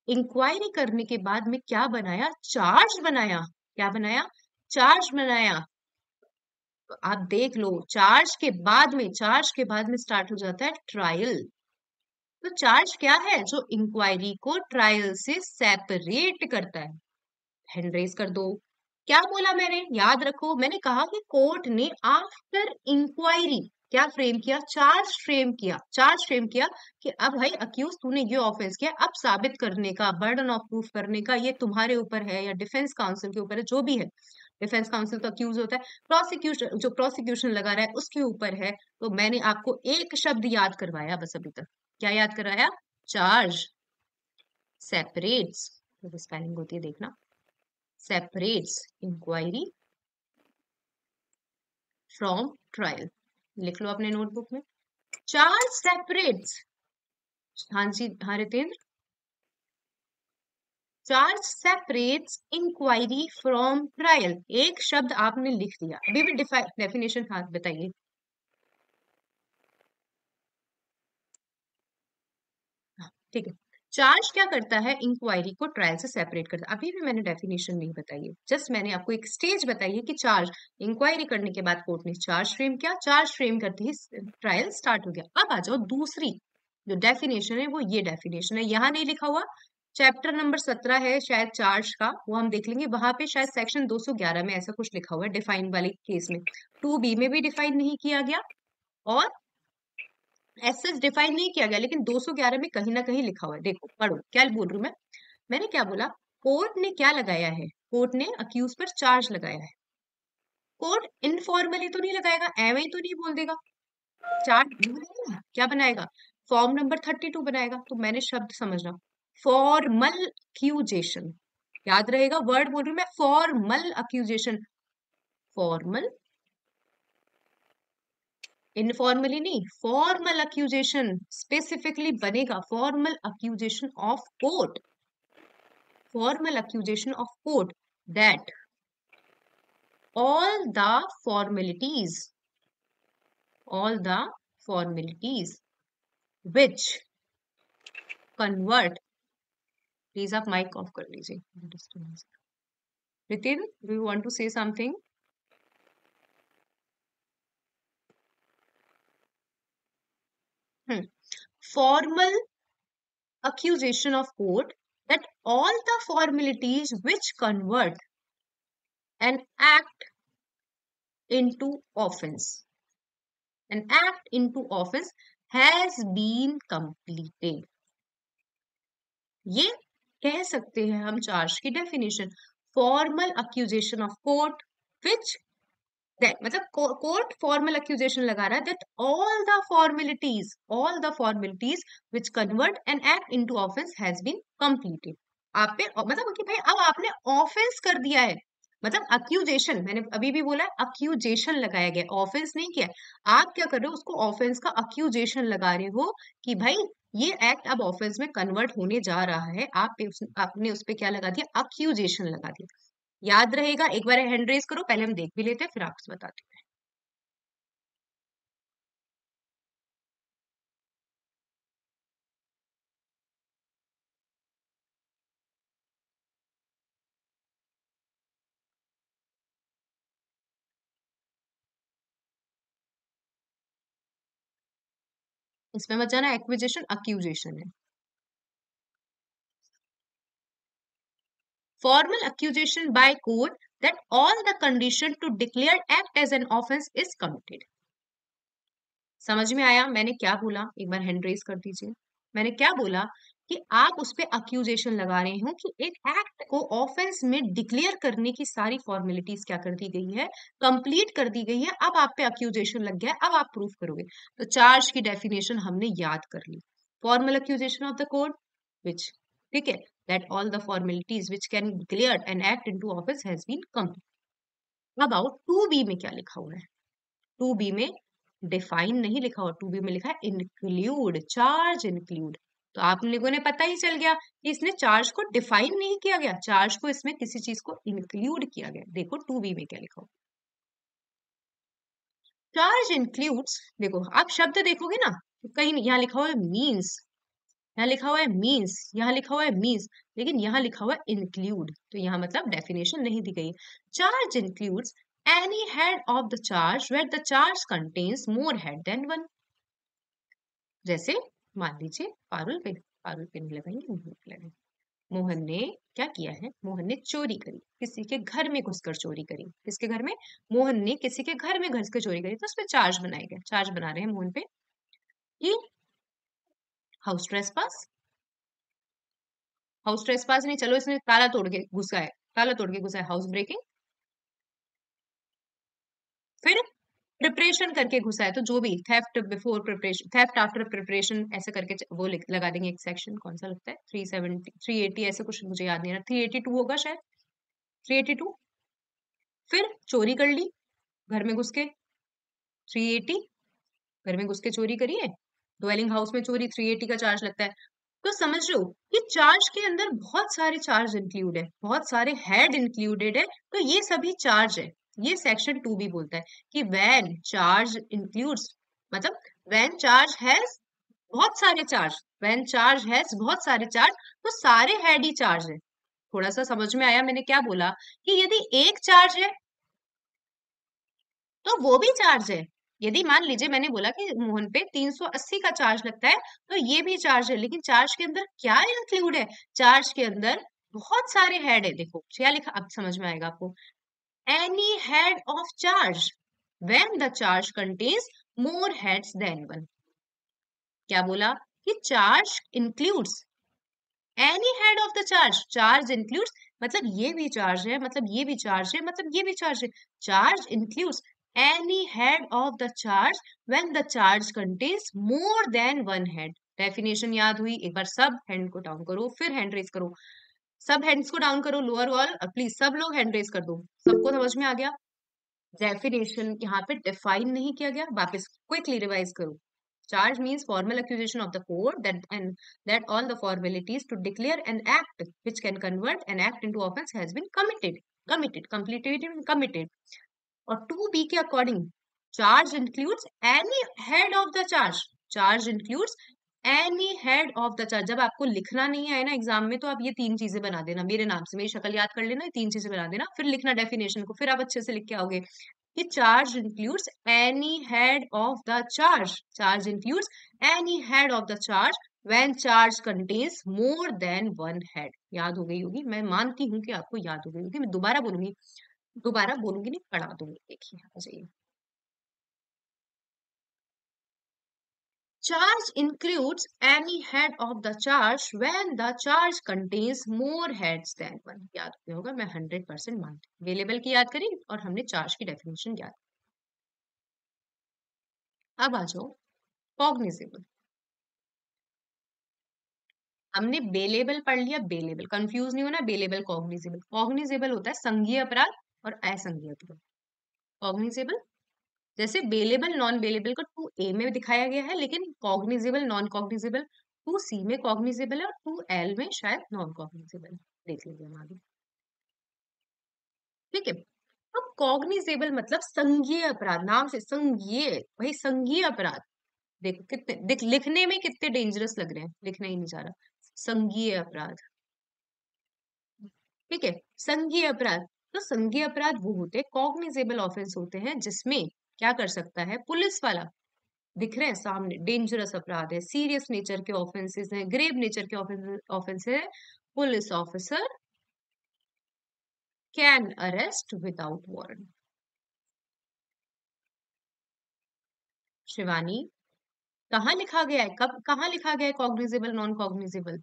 इंक्वायरी करने के बाद में क्या बनाया? चार्ज बनाया। क्या बनाया? चार्ज बनाया। तो आप देख लो, चार्ज के बाद में, चार्ज के बाद में स्टार्ट हो जाता है ट्रायल। तो चार्ज क्या है? जो इंक्वायरी को ट्रायल से सेपरेट करता है। हैंड रेज कर दो। क्या बोला मैंने? याद रखो, मैंने कहा कि कोर्ट ने आफ्टर इंक्वायरी क्या फ्रेम किया? चार्ज फ्रेम किया। चार्ज फ्रेम किया कि अब भाई अक्यूज तूने ये ऑफेंस किया, अब साबित करने का, बर्डन ऑफ प्रूफ करने का ये तुम्हारे ऊपर है या डिफेंस काउंसिल के ऊपर है, जो भी है। डिफेंस काउंसिल तो अक्यूज होता है, प्रोसिक्यूशन जो प्रोसिक्यूशन लगा रहा है उसके ऊपर है। तो मैंने आपको एक शब्द याद करवाया बस अभी तक। क्या याद कराया? चार्ज सेपरेट्स, तो स्पेलिंग होती है देखना, separates inquiry from trial। लिख लो अपने नोटबुक में, चार्ज सेपरेट्स। हाँ जी, हाँ Ritendra, charge separates inquiry from trial. एक शब्द आपने लिख दिया, अभी भी डेफिनेशन हाँ बताइए। ठीक है, चार्ज क्या करता है? इंक्वायरी को ट्रायल से सेपरेट करता है। अभी भी मैंने डेफिनेशन नहीं बताई है, जस्ट मैंने आपको एक स्टेज बताई है कि चार्ज इंक्वायरी करने के बाद कोर्ट ने चार्ज फ्रेम किया, चार्ज फ्रेम करते ही ट्रायल स्टार्ट हो गया। अब आ जाओ दूसरी जो डेफिनेशन है, वो ये डेफिनेशन है, यहाँ नहीं लिखा हुआ, चैप्टर नंबर 17 है शायद चार्ज का, वो हम देख लेंगे, वहां पे शायद सेक्शन 211 में ऐसा कुछ लिखा हुआ है डिफाइन वाले केस में। 2B में भी डिफाइन नहीं किया गया और एसएस डिफाइन नहीं किया गया, लेकिन 211 में कहीं ना कहीं लिखा हुआ है। देखो पढ़ो क्या बोल रही हूं मैं। मैंने क्या बोला? कोर्ट ने क्या लगाया है? कोर्ट ने अक्यूज पर चार्ज लगाया है। कोर्ट इनफॉर्मली तो नहीं लगाएगा, एवं ही तो नहीं बोल देगा, चार्ज बनाएगा। क्या बनाएगा? फॉर्म नंबर 32 बनाएगा। तो मैंने शब्द समझना, फॉर्मल अक्यूजेशन, याद रहेगा वर्ड बोल रही हूं मैं, फॉर्मल अक्यूजेशन। फॉर्मल, इनफॉर्मली नहीं, फॉर्मल अक्यूजेशन स्पेसिफिकली बनेगा, formal accusation of court, formal accusation of court that all the formalities which convert, please आप माइक ऑफ कर लीजिए। Nitin, do you want to say something? Formal accusation of court that all the formalities which convert an act into offense has been completed। ये कह सकते हैं हम charge की definition, formal accusation of court which, मतलब court formal accusation लगा रहा है that all the formalities which convert an act into offence has been completed. आप पे मतलब कि भाई अब आपने ऑफेंस कर दिया है, मतलब अक्यूजेशन, मैंने अभी भी बोला अक्यूजेशन लगाया गया, ऑफेंस नहीं किया। आप क्या कर रहे हो? उसको ऑफेंस का अक्यूजेशन लगा रहे हो कि भाई ये एक्ट अब ऑफेंस में कन्वर्ट होने जा रहा है। आपने उस पर क्या लगा दिया? अक्यूजेशन लगा दिया। याद रहेगा? एक बार हैंड रेज करो, पहले हम देख भी लेते हैं फिर आपको बताते हैं। इसमें मत जाना, एक्विजिशन अक्यूजेशन है। Formal accusation by court that all the condition to declare act as an offense is committed। समझ में आया मैंने क्या बोला? एक बार हैंड रेज कर दीजिए। मैंने क्या बोला कि आप उस पर अक्यूजेशन लगा रहे हो कि एक एक्ट को ऑफेंस में डिक्लेयर करने की सारी फॉर्मेलिटीज क्या कर दी गई है? कंप्लीट कर दी गई है। अब आप पे अक्यूजेशन लग गया है, अब आप प्रूफ करोगे। तो चार्ज की डेफिनेशन हमने याद कर ली, formal accusation of the court विच, ठीक है, that all the formalities which can declare an act into office has been complete। अब आओ 2B में क्या लिखा हुआ है? 2B में डिफाइन नहीं लिखा हुआ, 2B में लिखा है इंक्लूड, चार्ज इंक्लूड। तो आप लोगों ने पता ही चल गया कि इसने चार्ज को डिफाइन नहीं किया गया, चार्ज को इसमें किसी चीज को इंक्लूड किया गया। देखो 2B में क्या लिखा हुआ, चार्ज इंक्लूड्स। देखो आप शब्द देखोगे ना, तो कहीं यहाँ लिखा हुआ है मीन्स, यहाँ लिखा हुआ है मीन्स, यहाँ लिखा हुआ है मीन्स, लेकिन यहाँ लिखा हुआ है इंक्लूड, तो यहाँ मतलब डेफिनेशन नहीं दी गई। Charge includes any head of the charge where the charge contains more head than one। जैसे मान लीजिए पारुल पे नहीं लगाएंगे, मोहन पे लगाएंगे। मोहन ने क्या किया है? मोहन ने चोरी करी, किसी के घर में घुसकर चोरी करी। किसके घर में? मोहन ने किसी के घर में घुस कर चोरी करी, तो उसमें चार्ज बनाए गए। चार्ज बना रहे हैं मोहन पे कि हाउस ट्रेसपास। हाउस ट्रेसपास नहीं, चलो इसने ताला तोड़ के घुसा है, ताला तोड़ के घुसा है, हाउस ब्रेकिंग। फिर प्रिपरेशन करके घुसा है, तो जो भी theft before preparation, theft after preparation, ऐसे करके वो लगा देंगे एक सेक्शन। कौन सा लगता है? 370, 380, ऐसे कुछ मुझे याद नहीं आ रहा, 382 होगा शायद, 382। फिर चोरी कर ली घर में घुस के, 380। घर में घुस के चोरी करी है, ड्वेलिंग हाउस में चोरी, 380 का चार्ज लगता है। तो समझ लो कि चार्ज के अंदर बहुत सारे चार्ज इंक्लूड है, बहुत सारे हेड इंक्लूडेड है, तो ये सभी चार्ज है। ये सेक्शन 2 भी बोलता है कि व्हेन चार्ज इंक्लूड्स, मतलब व्हेन चार्ज हैज बहुत सारे चार्ज, व्हेन चार्ज हैज बहुत सारे चार्ज, तो सारे हेड ही चार्ज है। थोड़ा सा समझ में आया मैंने क्या बोला? कि यदि एक चार्ज है तो वो भी चार्ज है। यदि मान लीजिए मैंने बोला कि मोहन पे 380 का चार्ज लगता है, तो ये भी चार्ज है, लेकिन चार्ज के अंदर क्या इंक्लूड है? चार्ज के अंदर बहुत सारे हेड है। देखो क्या लिखा, अब समझ में आएगा आपको। Any head of charge when the charge contains more heads than one. क्या बोला? कि charge includes any head of the charge, charge includes मतलब ये भी चार्ज है, मतलब ये भी चार्ज है, मतलब ये भी चार्ज है। Charge includes any head of the charge when the charge contains more than one head. Definition याद हुई? एक बार सब हैंड को डाउन करो, फिर हैंड रेज करो। सब हैंड्स को डाउन करो, लोअर वॉल प्लीज सब लोग हैंड रेज कर दो। सबको समझ में आ गया? डेफिनेशन यहाँ पे डिफाइन नहीं किया गया, वापस क्विकली रिवाइज करो। Charge means formal accusation of the court that all the formalities to declare an act which can convert an act into offense has been completed and committed. और 2B के according, charge includes any head of the charge. Charge includes any head of the charge. जब आपको लिखना नहीं आए ना exam में, तो आप ये तीन चीजें बना देना मेरे नाम से, मेरी शक्ल याद कर लेना, ये तीन चीजें बना देना, फिर लिखना डेफिनेशन को, फिर आप अच्छे से लिख के आओगे कि charge includes any head of the charge. Charge includes any head of the charge when charge contains more than one head. याद हो गई होगी, मैं मानती हूँ कि आपको याद हो गई होगी। मैं दोबारा बोलूंगी नहीं, पढ़ा दूंगी। देखिए आ जाइए। Charge includes any head of the charge when the charge contains more heads than one. याद हो गया होगा, मैं 100% मानती हूँ। वेलेबल की याद करी और हमने चार्ज की डेफिनेशन याद। अब आ जाओ कॉग्निजेबल। हमने बेलेबल पढ़ लिया, बेलेबल कंफ्यूज नहीं होना, बेलेबल कॉग्निजेबल। कॉग्निजेबल होता है संज्ञेय अपराध और असंज्ञेय अपराध। कॉग्निजेबल जैसे बेलेबल नॉन बेलेबल को 2A में दिखाया गया है, लेकिन कॉग्निजेबल नॉन कॉग्निजेबल 2C में कॉग्निजेबल है, और 2L में शायद नॉन कॉग्निजेबल। देख लीजिए हम आगे। ठीक है, अब कॉग्निजेबल मतलब संज्ञेय अपराध, नाम से संज्ञेय, भाई संज्ञेय अपराध। देखो कितने लिखने में कितने डेंजरस लग रहे हैं, लिखना ही नहीं जा रहा। संज्ञेय अपराध, ठीक है, संज्ञेय अपराध। तो संज्ञेय अपराध वो होते हैं, कॉग्निजेबल ऑफेंस होते हैं, जिसमें क्या कर सकता है पुलिस वाला, दिख रहे हैं सामने, डेंजरस अपराध है, सीरियस नेचर के ऑफेंसेस हैं, ग्रेव नेचर के ऑफेंस है, police officer can arrest without warrant. Shivani, कहाँ लिखा गया है, कब कहाँ लिखा गया है कॉग्निजेबल नॉन कॉग्निजेबल?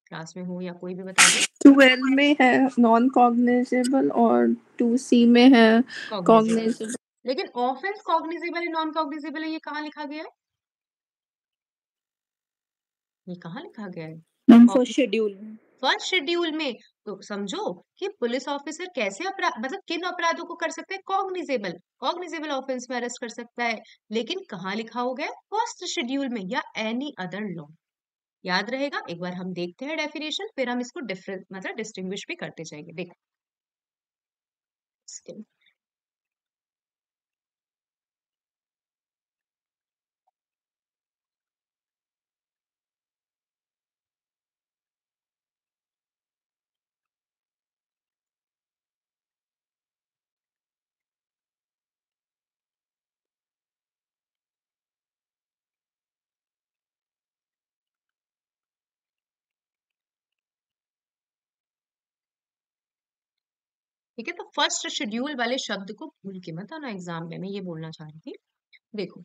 क्लास में हो या कोई भी बता दे। 12 में है नॉन कॉग्निजेबल और 2C में है कॉग्निजेबल। लेकिन ऑफेंस कॉग्निजेबल है नॉन कॉग्निजेबल है, ये कहाँ लिखा गया है? ये कहाँ लिखा गया है? फर्स्ट शेड्यूल में। फर्स्ट शेड्यूल में। तो समझो कि पुलिस ऑफिसर कैसे अपराध, मतलब किन अपराधों को कर सकता है? कॉग्निजेबल ऑफेंस में अरेस्ट कर सकता है, लेकिन कहाँ लिखा हो गया? फर्स्ट शेड्यूल में या एनी अदर लॉ। याद रहेगा? एक बार हम देखते हैं डेफिनेशन, फिर हम इसको डिफरेंट मतलब डिस्टिंग्विश भी करते जाएंगे। देखो ठीक है, तो फर्स्ट शेड्यूल वाले शब्द को भूल के मत आना एग्जाम में, मैं ये बोलना चाह रही थी। देखो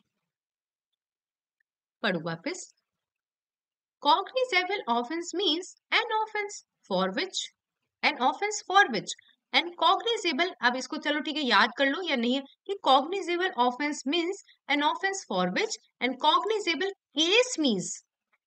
पढ़ो वापस। Cognizable offense means an offense for which, an offense for which, and cognizable, अब इसको चलो ठीक है याद कर लो या नहीं है कि cognizable offense means an offense for which, and cognizable case means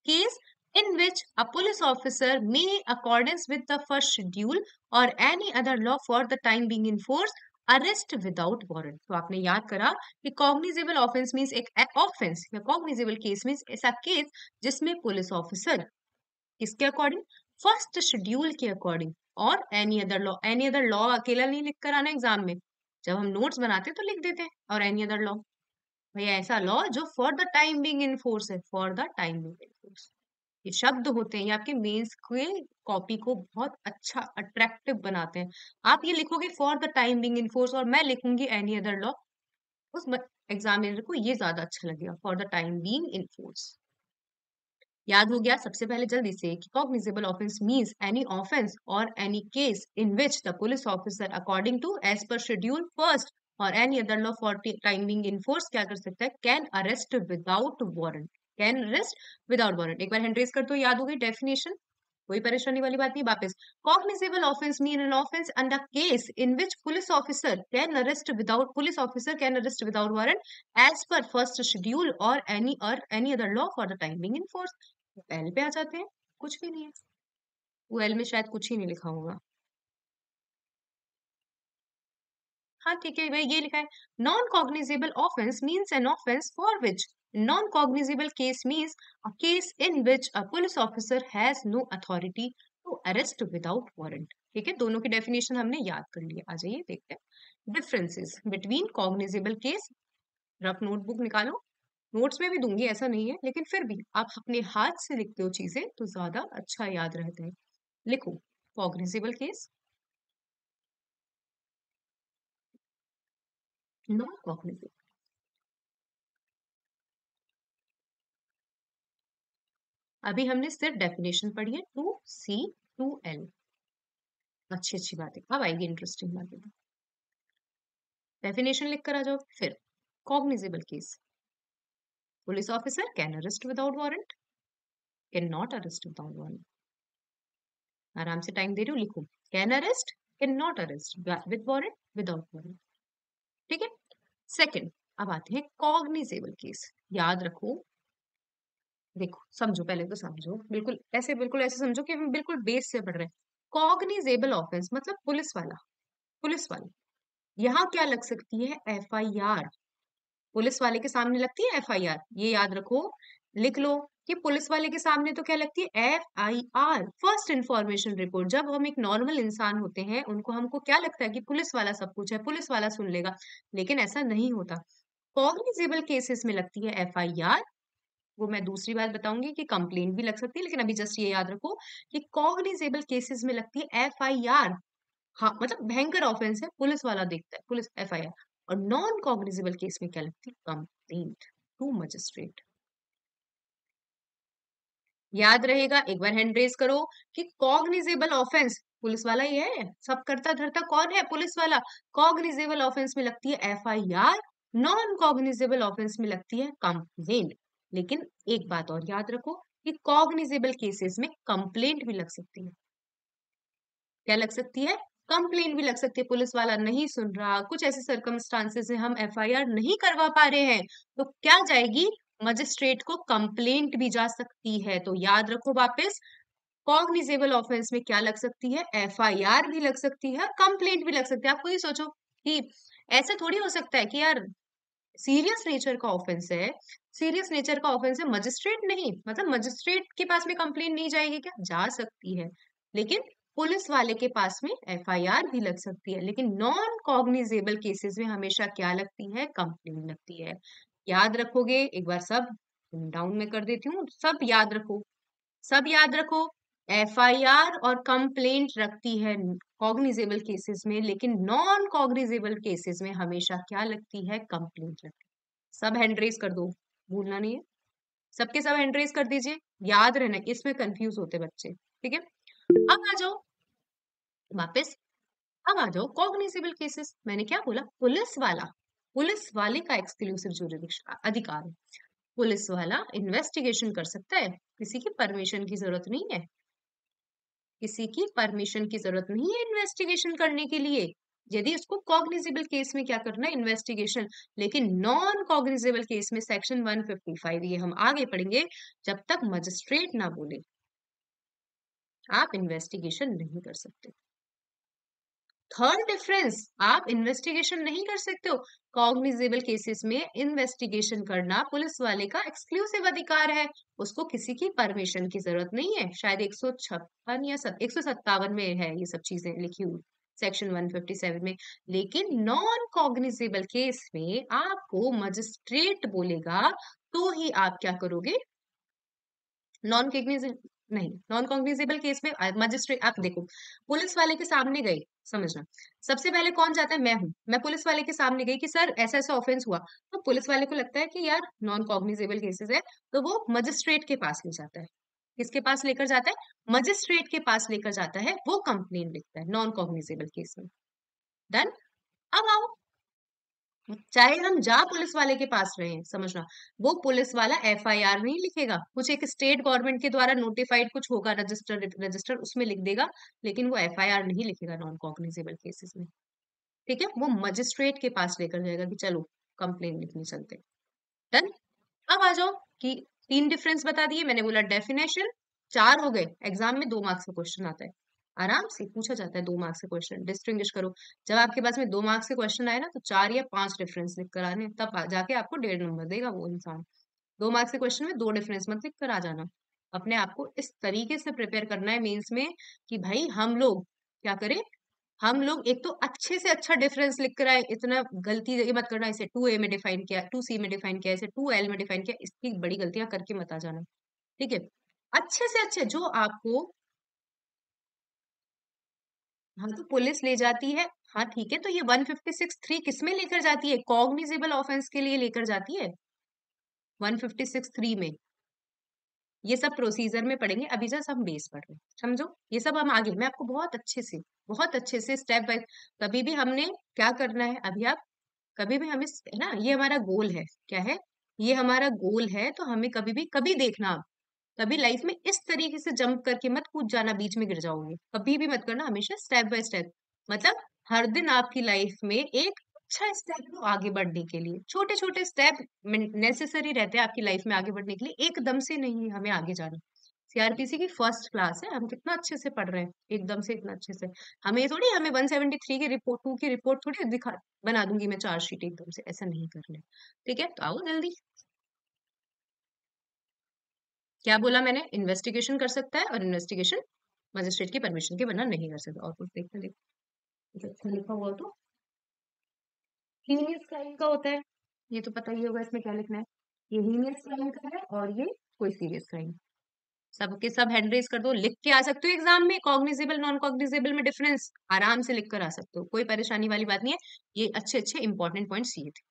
case in which a police officer may, accordance with the first schedule or any other law for the time being in force, arrest without warrant. तो आपने याद करा कि cognizable offence means एक offence या cognizable case means ऐसा case जिसमें police officer किसके अकॉर्डिंग, फर्स्ट शेड्यूल के अकॉर्डिंग और एनी अदर लॉ अकेला नहीं लिख कर आना एग्जाम में, जब हम नोट्स बनाते तो लिख देते हैं और एनी अदर लॉ, भैया ऐसा लॉ जो for the time being in force है, for the time being in force. ये शब्द होते हैं, ये आपके मेंस के कॉपी को बहुत अच्छा अट्रैक्टिव बनाते हैं। आप ये लिखोगे for the time being in force और मैं लिखूंगी एनी अदर लॉ, उस एग्जामिनर को ये ज्यादा अच्छा लगेगा, for the time being in force. याद हो गया? सबसे पहले जल्दी से कि cognizable offence means any offence और any case in which the police officer according to as per schedule first और any other law for time being in force क्या कर सकता है, can arrest without warrant, can arrest without warrant. एक बार hand raise कर तो याद हो गई डेफिनेशन, कोई परेशानी वाली बात नहीं। वापस, cognizable offence mean an offence and the case in which police officer can arrest without warrant as per first schedule और any other law for the time being in force. L पे आ जाते हैं, कुछ भी नहीं है, वो एल में शायद कुछ ही नहीं लिखा होगा। हाँ ठीक है भाई, ये लिखा है non cognizable offence means an offence for which, non cognizable case means a case in which a police officer has no authority to arrest without warrant. ठीक है, दोनों की डेफिनेशन हमने याद कर लिया। आ जाइए देखते हैं differences between cognizable case. Rough notebook निकालो, नोट्स में भी दूंगी ऐसा नहीं है, लेकिन फिर भी आप अपने हाथ से लिखते हो चीजें तो ज्यादा अच्छा याद रहता है। लिखो कॉग्निजेबल केस, नॉन कॉग्निजेबल। अभी हमने सिर्फ डेफिनेशन पढ़ी है, 2C 2L। अच्छी अच्छी बातें अब आएगी, इंटरेस्टिंग बातें। डेफिनेशन लिख कर आ जाओ फिर। Cognizable case, police officer can arrest without warrant, can not arrest without warrant. आराम से टाइम दे रही हूँ, लिखो can arrest, can not arrest with warrant, without warrant. ठीक है, सेकंड अब आते हैं कॉग्निजेबल केस। याद रखो, देखो समझो, पहले तो समझो, बिल्कुल ऐसे समझो कि हम बिल्कुल बेस से पढ़ रहे हैं। कॉग्निजेबल ऑफेंस मतलब पुलिस वाला, पुलिस वाला। यहाँ क्या लग सकती है, FIR। पुलिस वाले के सामने लगती है FIR, ये याद रखो, लिख लो कि पुलिस वाले के सामने तो क्या लगती है, FIR, फर्स्ट इंफॉर्मेशन रिपोर्ट। जब हम एक नॉर्मल इंसान होते हैं उनको हमको क्या लगता है कि पुलिस वाला सब कुछ है, पुलिस वाला सुन लेगा, लेकिन ऐसा नहीं होता। कॉग्निजेबल केसेस में लगती है FIR। वो मैं दूसरी बात बताऊंगी कि कंप्लेंट भी लग सकती है, लेकिन अभी जस्ट ये याद रखो कि कॉग्निजेबल केसेस में लगती है FIR। हाँ मतलब भयंकर ऑफेंस है, पुलिस वाला देखता है, पुलिस FIR। और नॉन कॉग्निजेबल केस में क्या लगती है, कंप्लेंट टू मजिस्ट्रेट। याद रहेगा, एक बार हैंड रेज करो कि कॉग्निजेबल ऑफेंस पुलिस वाला ही है, सब करता धरता कौन है, पुलिस वाला। कॉग्निजेबल ऑफेंस में लगती है FIR, नॉन कॉग्निजेबल ऑफेंस में लगती है कंप्लेंट। लेकिन एक बात और याद रखो कि कॉग्निजेबल केसेस में कंप्लेंट भी लग सकती है। क्या लग सकती है, कंप्लेंट भी लग सकती है। पुलिस वाला नहीं सुन रहा, कुछ ऐसे सर्कमस्टांसेस है, हम FIR नहीं करवा पा रहे हैं, तो क्या जाएगी, मजिस्ट्रेट को कंप्लेंट भी जा सकती है। तो याद रखो वापस, कॉग्निजेबल ऑफेंस में क्या लग सकती है, FIR भी लग सकती है, कंप्लेंट भी लग सकती है। आप खुद सोचो कि ऐसा थोड़ी हो सकता है कि यार सीरियस नेचर का ऑफेंस है, सीरियस नेचर का ऑफेंस है, मजिस्ट्रेट नहीं, मतलब मजिस्ट्रेट के पास में कंप्लेंट नहीं जाएगी क्या, जा सकती है, लेकिन पुलिस वाले के पास में FIR भी लग सकती है। लेकिन नॉन कॉग्निजेबल केसेस में हमेशा क्या लगती है, कंप्लेंट लगती है। याद रखोगे, एक बार सब डाउन में कर देती हूँ, सब याद रखो, सब याद रखो। FIR और कंप्लेंट रखती है कॉग्निजेबल केसेस में, लेकिन नॉन कॉग्निजेबल केसेस में हमेशा क्या लगती है, कंप्लेंट लगती है। सब हैंड रेज कर दो, भूलना नहीं है, सबके सब हैंड रेज कर दीजिए, याद रहना, इसमें कंफ्यूज होते बच्चे। ठीक है, अब आ जाओ वापस, अब आ जाओ कॉग्निजेबल केसेस। मैंने क्या बोला, पुलिस वाले का एक्सक्लूसिव जुरिडिक्शन अधिकार है। पुलिस वाला इन्वेस्टिगेशन कर सकता है, किसी की परमिशन की जरूरत नहीं है, किसी की परमिशन की जरूरत नहीं है इन्वेस्टिगेशन करने के लिए, यदि उसको कॉग्निजेबल केस में क्या करना है, इन्वेस्टिगेशन। लेकिन नॉन कॉग्निजेबल केस में सेक्शन 155, ये हम आगे पढ़ेंगे, जब तक मजिस्ट्रेट ना बोले आप इन्वेस्टिगेशन नहीं कर सकते। थर्ड डिफरेंस, आप इन्वेस्टिगेशन नहीं कर सकते हो। कॉग्निजेबल केसेस में इन्वेस्टिगेशन करना पुलिस वाले का एक्सक्लूसिव अधिकार है, उसको किसी की परमिशन की जरूरत नहीं है। शायद 156 या 157 में है ये सब चीजें लिखी हुई, सेक्शन 157 में। लेकिन नॉन कॉग्निजेबल केस में आपको मजिस्ट्रेट बोलेगा तो ही आप क्या करोगे, नॉन नहीं, नॉन कॉग्निजेबल केस में मजिस्ट्रेट, आप देखो पुलिस वाले के सामने गई, समझना, सबसे पहले कौन जाता है, मैं हूं, मैं पुलिस वाले के सामने गई कि सर ऐसा ऐसा ऑफेंस हुआ, तो पुलिस वाले को लगता है कि यार नॉन कॉग्निजेबल केसेस है, तो वो मजिस्ट्रेट के पास ले जाता है। किसके पास लेकर जाता है, मजिस्ट्रेट के पास लेकर जाता है, वो कंप्लेन लिखता है नॉन कॉग्निजेबल केस में। डन। अब आओ, चाहे हम जा पुलिस वाले के पास रहे हैं, समझना, वो पुलिस वाला एफआईआर नहीं लिखेगा, कुछ एक स्टेट गवर्नमेंट के द्वारा नोटिफाइड कुछ होगा, रजिस्टर उसमें लिख देगा, लेकिन वो एफआईआर नहीं लिखेगा नॉन कॉग्निजेबल केसेस में। ठीक है, वो मजिस्ट्रेट के पास लेकर जाएगा कि चलो कंप्लेन लिखने चलते। डन। अब आ जाओ कि 3 डिफरेंस बता दिए, मैंने बोला डेफिनेशन, 4 हो गए। एग्जाम में 2 मार्क्स का क्वेश्चन आता है, आराम से पूछा जाता है 2 मार्क्स से क्वेश्चन। डिस्टिंग्विश करो, जब आपके पास में 2 मार्क्स से क्वेश्चन आए ना, तो 4 या 5 डिफरेंस लिख कर आने, तब जाके आपको 1.5 नंबर देगा वो इंसान। 2 मार्क्स के क्वेश्चन में 2 डिफरेंस मत लिख कर आ जाना। अपने आप को इस तरीके से प्रिपेयर करना है मेंस में कि भाई हम लोग क्या करें, हम लोग एक तो अच्छे से अच्छा डिफरेंस लिख कर आए। इतना गलती ये मत करना, इसे 2A में डिफाइन किया, 2C में डिफाइन किया, इसे 2L में डिफाइन किया, इसकी बड़ी गलतियां करके मत आ जाना। ठीक है, अच्छे से अच्छे जो आपको, हाँ तो पुलिस ले जाती है, हाँ ठीक है, तो ये 156(3) किस में लेकर जाती है, कॉग्निजेबल ऑफेंस के लिए लेकर जाती है 156(3) में। ये सब प्रोसीजर में पढ़ेंगे, अभी जस्ट हम बेस पढ़ रहे हैं, समझो। ये सब हम आगे, मैं आपको बहुत अच्छे से स्टेप बाय, कभी भी हमने क्या करना है, अभी आप कभी भी हमें ना, ये हमारा गोल है, क्या है, ये हमारा गोल है, तो हमें कभी भी कभी देखना आप, कभी लाइफ में इस तरीके से जंप करके मत कूद जाना, बीच में गिर जाओगे, कभी भी मत करना, हमेशा स्टेप बाय स्टेप। मतलब हर दिन आपकी लाइफ में एक अच्छा स्टेप लो आगे बढ़ने के लिए, छोटे छोटे स्टेप नेसेसरी रहते हैं आपकी लाइफ में आगे बढ़ने के लिए, एकदम से नहीं हमें आगे जाना। सीआरपीसी की फर्स्ट क्लास है, हम कितना अच्छे से पढ़ रहे हैं, एकदम से इतना अच्छे से। हमें 173 की रिपोर्ट, 2 की रिपोर्ट थोड़ी दिखा बना दूंगी मैं चार्जशीट एकदम से, ऐसा नहीं करना है। ठीक है, तो आओ जल्दी। क्या बोला मैंने, इन्वेस्टिगेशन कर सकता है, और इन्वेस्टिगेशन मजिस्ट्रेट की परमिशन के बिना नहीं कर सकता। और कुछ देखते देखो, कुछ अच्छा लिखा हुआ तो, हीनियस क्राइम का होता है, ये तो पता ही होगा इसमें क्या लिखना है, ये हीनियस क्राइम का है, और ये कोई सीरियस क्राइम। सबके सब हैंड रेज कर दो, लिख के आ सकते हो एग्जाम में, कॉग्निजेबल नॉन कॉग्निजेबल में डिफरेंस आराम से लिख कर आ सकते हो, कोई परेशानी वाली बात नहीं है। ये अच्छे अच्छे इंपॉर्टेंट पॉइंट्स ये थे।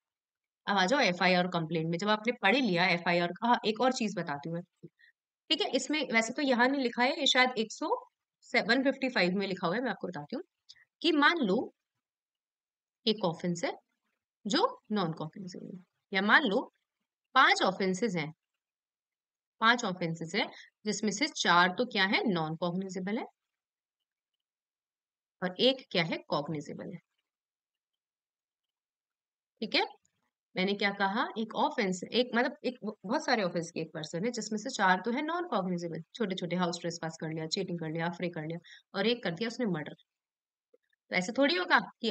अब आ जाओ एफआईआर और कंप्लेंट में, जब आपने पढ़ लिया एफआईआर का, हाँ, एक और चीज बताती हूँ मैं। ठीक है, इसमें वैसे तो यहाँ नहीं लिखा है, ये शायद 155 में लिखा हुआ है, मैं आपको बताती हूँ कि मान लो एक ऑफेंस है जो नॉन कॉग्निजेबल है, या मान लो 5 ऑफेंसेस हैं, 5 ऑफेंसेस है, जिसमें से 4 तो क्या है, नॉन कॉग्निजेबल है, और एक क्या है, कॉग्निजेबल है। ठीक है, मैंने क्या कहा, एक ऑफेंस, एक मतलब एक बहुत सारे ऑफेंस की एक पर्सन है, जिसमें से 4 तो है नॉन कॉग्निजेबल, छोटे छोटे, हाउस ट्रेसपास कर लिया, चीटिंग कर लिया, अफरे कर लिया, और एक कर दिया उसने मर्डर। तो ऐसे थोड़ी होगा कि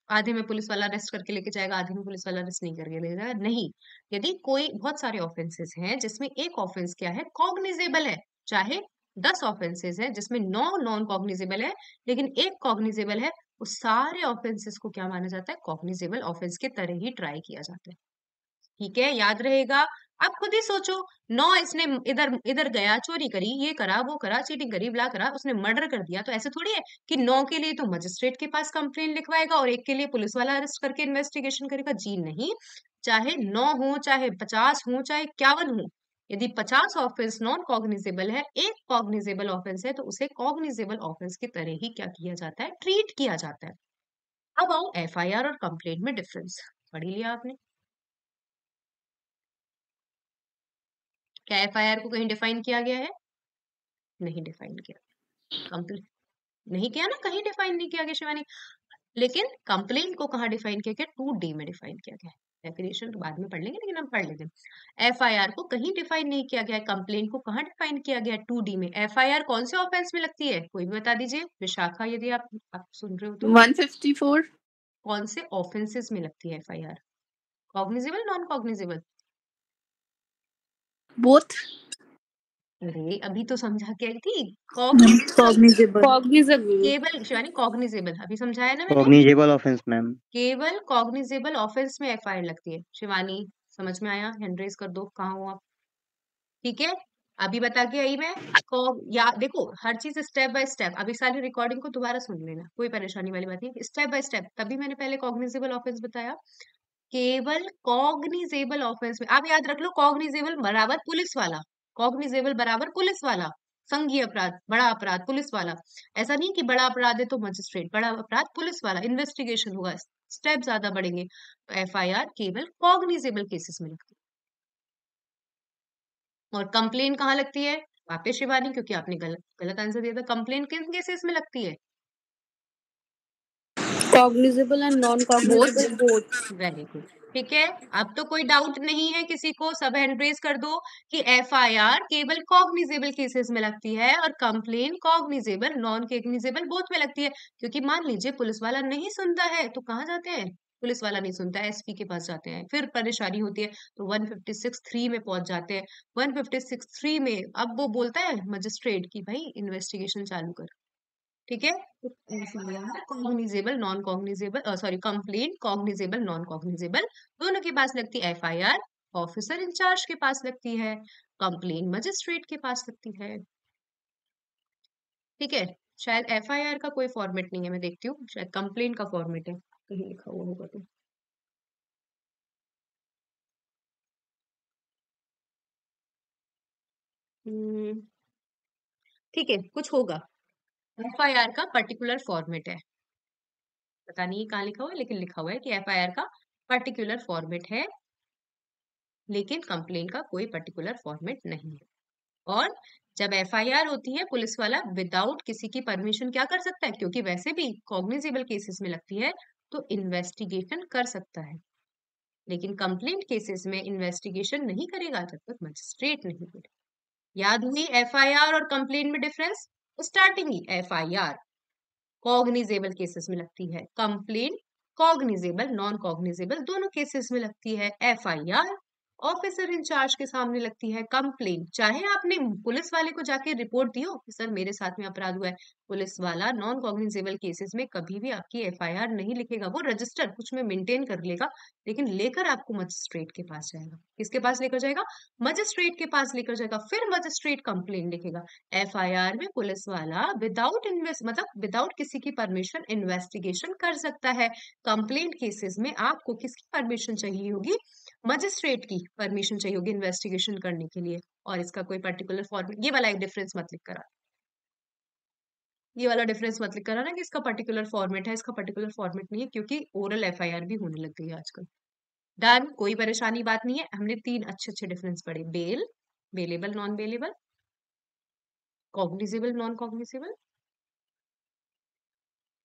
आधे में पुलिस वाला अरेस्ट करके लेके जाएगा, आधे में पुलिस वाला अरेस्ट नहीं करके ले जाएगा, नहीं। यदि कोई, बहुत सारे ऑफेंसेस हैं जिसमें एक ऑफेंस क्या है, कॉग्निजेबल है, चाहे 10 ऑफेंसेस हैं जिसमें 9 नॉन कॉग्निजेबल है, लेकिन एक कॉग्निजेबल है, उस सारे ऑफेंसेस को क्या माना जाता है, कॉग्निजेबल ऑफेंस के तरह ही ट्राई किया जाता है। ठीक है, याद रहेगा। अब खुद ही सोचो, 9 इसने इधर इधर गया, चोरी करी, ये करा, वो करा, चीटिंग करी, ब्ला करा, उसने मर्डर कर दिया, तो ऐसे थोड़ी है कि 9 के लिए तो मजिस्ट्रेट के पास कंप्लेन लिखवाएगा और एक के लिए पुलिस वाला अरेस्ट करके इन्वेस्टिगेशन करेगा, जी नहीं। चाहे 9 हो, चाहे 50 हो, चाहे 51 हो, यदि 50 ऑफेंस नॉन कॉग्निजेबल है, एक कॉग्निजेबल ऑफेंस है, तो उसे कॉग्निजेबल ऑफेंस की तरह ही क्या किया जाता है, ट्रीट किया जाता है। अब आओ एफआईआर और कंप्लेंट में डिफरेंस। पढ़ लिया आपने? क्या एफआईआर को कहीं डिफाइन किया गया है? नहीं डिफाइन किया। कंप्लेंट नहीं किया ना, कहीं डिफाइन नहीं किया गया शिवानी। लेकिन कंप्लेंट को कहाँ डिफाइन किया गया? 2D में डिफाइन किया गया है। डेफिनेशन तो बाद में पढ़ लेंगे, लेकिन हम पढ़ लेते हैं। एफआईआर को कहीं डिफाइन नहीं किया गया है, कंप्लेंट को कहाँ डिफाइन किया गया है? 2D में। एफआईआर कौन से ऑफेंस में लगती है, कोई भी बता दीजिए। विशाखा, यदि आप सुन रहे हो तो 154 कौन से ऑफेंसेस में लगती है FIR? Cognizable, non cognizable? Both अरे अभी तो समझा के आई थी। कॉग्निजेबल केवल शिवानी कॉग्निजेबल, अभी समझाया ना मैंने। Cognizable offence ma'am. केवल कॉग्निजेबल ऑफेंस में एफआईआर लगती है। शिवानी समझ में आया? हैंड रेज कर दो, कहाँ हो आप? ठीक है, अभी बता के आई मैं। या देखो, हर चीज स्टेप बाय स्टेप। अभी सारी रिकॉर्डिंग को दोबारा सुन लेना, कोई परेशानी वाली बात नहीं, स्टेप बाय स्टेप। तभी मैंने पहले कॉग्निजेबल ऑफेंस बताया। केवल कॉग्निजेबल ऑफेंस में आप याद रख लो, कॉग्निजेबल बराबर पुलिस वाला, कॉग्निजेबल बराबर पुलिस वाला, संघीय अपराध, बड़ा अपराध पुलिस वाला। ऐसा नहीं कि बड़ा अपराध है तो मजिस्ट्रेट, बड़ा अपराध पुलिस वाला, इन्वेस्टिगेशन होगा, स्टेप ज्यादा बढ़ेंगे। तो एफआईआर केवल कॉग्निजेबल केसेस में लगती है। और कंप्लेन कहाँ लगती है? वापस शिवानी, क्योंकि आपने गलत गलत आंसर दिया था। कंप्लेन किन केसेस में लगती है? Cognizable and non cognizable both. Very good. ठीक है, अब तो कोई डाउट नहीं है किसी को, सब हैंड रेज कर दो कि एफआईआर केवल कॉग्निजेबल केसेस में लगती है और complain cognizable non cognizable both में लगती है। क्योंकि मान लीजिए पुलिस वाला नहीं सुनता है तो कहाँ जाते हैं? पुलिस वाला नहीं सुनता है, एसपी के पास जाते हैं, फिर परेशानी होती है तो 156(3) में पहुंच जाते हैं। 156(3) में अब वो बोलता है मजिस्ट्रेट की भाई इन्वेस्टिगेशन चालू कर। ठीक है, cognizable non cognizable, sorry, complaint cognizable non cognizable दोनों के पास लगती है। एफआईआर ऑफिसर इंचार्ज के पास लगती है, कंप्लेंट मजिस्ट्रेट के पास लगती है। ठीक है, शायद एफआईआर का कोई फॉर्मेट नहीं है, मैं देखती हूँ, शायद कंप्लेंट का फॉर्मेट है, कहीं लिखा हुआ होगा तो। हम्म, ठीक है, कुछ होगा। एफआईआर का पर्टिकुलर फॉर्मेट है, पता नहीं कहाँ लिखा हुआ है, लेकिन लिखा हुआ है कि एफआईआर का पर्टिकुलर फॉर्मेट है, लेकिन कंप्लेंट का कोई पर्टिकुलर फॉर्मेट नहीं है। और जब एफआईआर होती है, पुलिस वाला विदाउट किसी की परमिशन क्या कर सकता है, क्योंकि वैसे भी कॉग्निजेबल केसेस में लगती है, तो इन्वेस्टिगेशन कर सकता है। लेकिन कंप्लेंट केसेस में इन्वेस्टिगेशन नहीं करेगा जब तक मजिस्ट्रेट नहीं करे। याद हुई एफआईआर और कंप्लेंट में डिफरेंस? स्टार्टिंग ही एफआईआर कॉग्निजेबल केसेस में लगती है, कंप्लेंट कॉग्निजेबल नॉन कॉग्निजेबल दोनों केसेस में लगती है। एफआईआर ऑफिसर इंचार्ज के सामने लगती है, कंप्लेंट चाहे आपने पुलिस वाले को जाके रिपोर्ट दियो कि सर मेरे साथ में अपराध हुआ है, पुलिस वाला नॉन कॉग्निजेबल केसेस में कभी भी आपकी एफआईआर नहीं लिखेगा, वो रजिस्टर कुछ में मेंटेन कर लेगा, लेकिन लेकर आपको मजिस्ट्रेट के पास जाएगा। किसके पास लेकर जाएगा? मजिस्ट्रेट के पास लेकर जाएगा, फिर मजिस्ट्रेट कंप्लेंट लिखेगा। एफआईआर में पुलिस वाला विदाउट इन्वेस्ट मतलब विदाउट किसी की परमिशन इन्वेस्टिगेशन कर सकता है। कंप्लेंट केसेस में आपको किसकी परमिशन चाहिए होगी? मजिस्ट्रेट की परमिशन चाहिए होगी इन्वेस्टिगेशन करने के लिए। और इसका कोई पर्टिकुलर फॉर्मेट, ये वाला एक डिफरेंस मत लिख करा, ये वाला डिफरेंस मत लिख करा ना कि इसका पर्टिकुलर फॉर्मेट है, इसका पर्टिकुलर फॉर्मेट नहीं है, क्योंकि ओरल एफआईआर भी होने लग गई है आजकल। डन, कोई परेशानी बात नहीं है। हमने 3 अच्छे अच्छे डिफरेंस पढ़े, bail, bailable non bailable, cognizable non cognizable.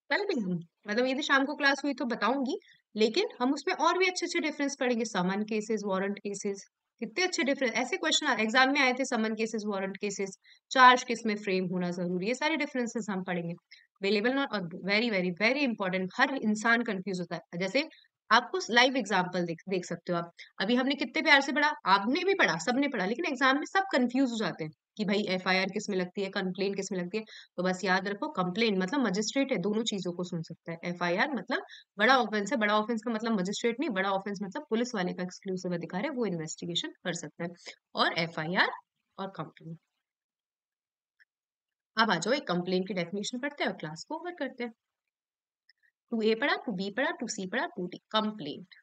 कल भी हम मतलब यदि शाम को क्लास हुई तो बताऊंगी, लेकिन हम उसमें और भी अच्छे अच्छे डिफरेंस पढ़ेंगे। समन केसेस, वारंट केसेस, कितने अच्छे डिफरेंस, ऐसे क्वेश्चन एग्जाम में आए थे। Summons cases, warrant cases, charge किस में फ्रेम होना जरूरी, ये सारे डिफरेंसेस हम पढ़ेंगे। अवेलेबल नॉट, और वेरी वेरी वेरी इंपॉर्टेंट, हर इंसान कंफ्यूज होता है। जैसे आपको लाइव एग्जाम्पल देख सकते हो आप। अभी हमने कितने प्यार से पढ़ा, आपने भी पढ़ा, सबने पढ़ा, लेकिन एग्जाम में सब कंफ्यूज हो जाते हैं कि भाई एफआईआर किस में लगती है, कंप्लेन किस में लगती है। तो बस याद रखो, कंप्लेन मतलब मजिस्ट्रेट है, दोनों चीजों को सुन सकता है। एफआईआर मतलब बड़ा ऑफेंस है, बड़ा ऑफेंस का मतलब मजिस्ट्रेट नहीं, बड़ा ऑफेंस मतलब पुलिस वाले का एक्सक्लूसिव अधिकार है, वो इन्वेस्टिगेशन कर सकता है। और एफआईआर और कंप्लेन। अब आ जाओ एक कंप्लेन की डेफिनेशन पढ़ते हैं और क्लास को ओवर करते हैं। 2A पढ़ा, 2B पढ़ा, 2C पढ़ा, 2D। कंप्लेंट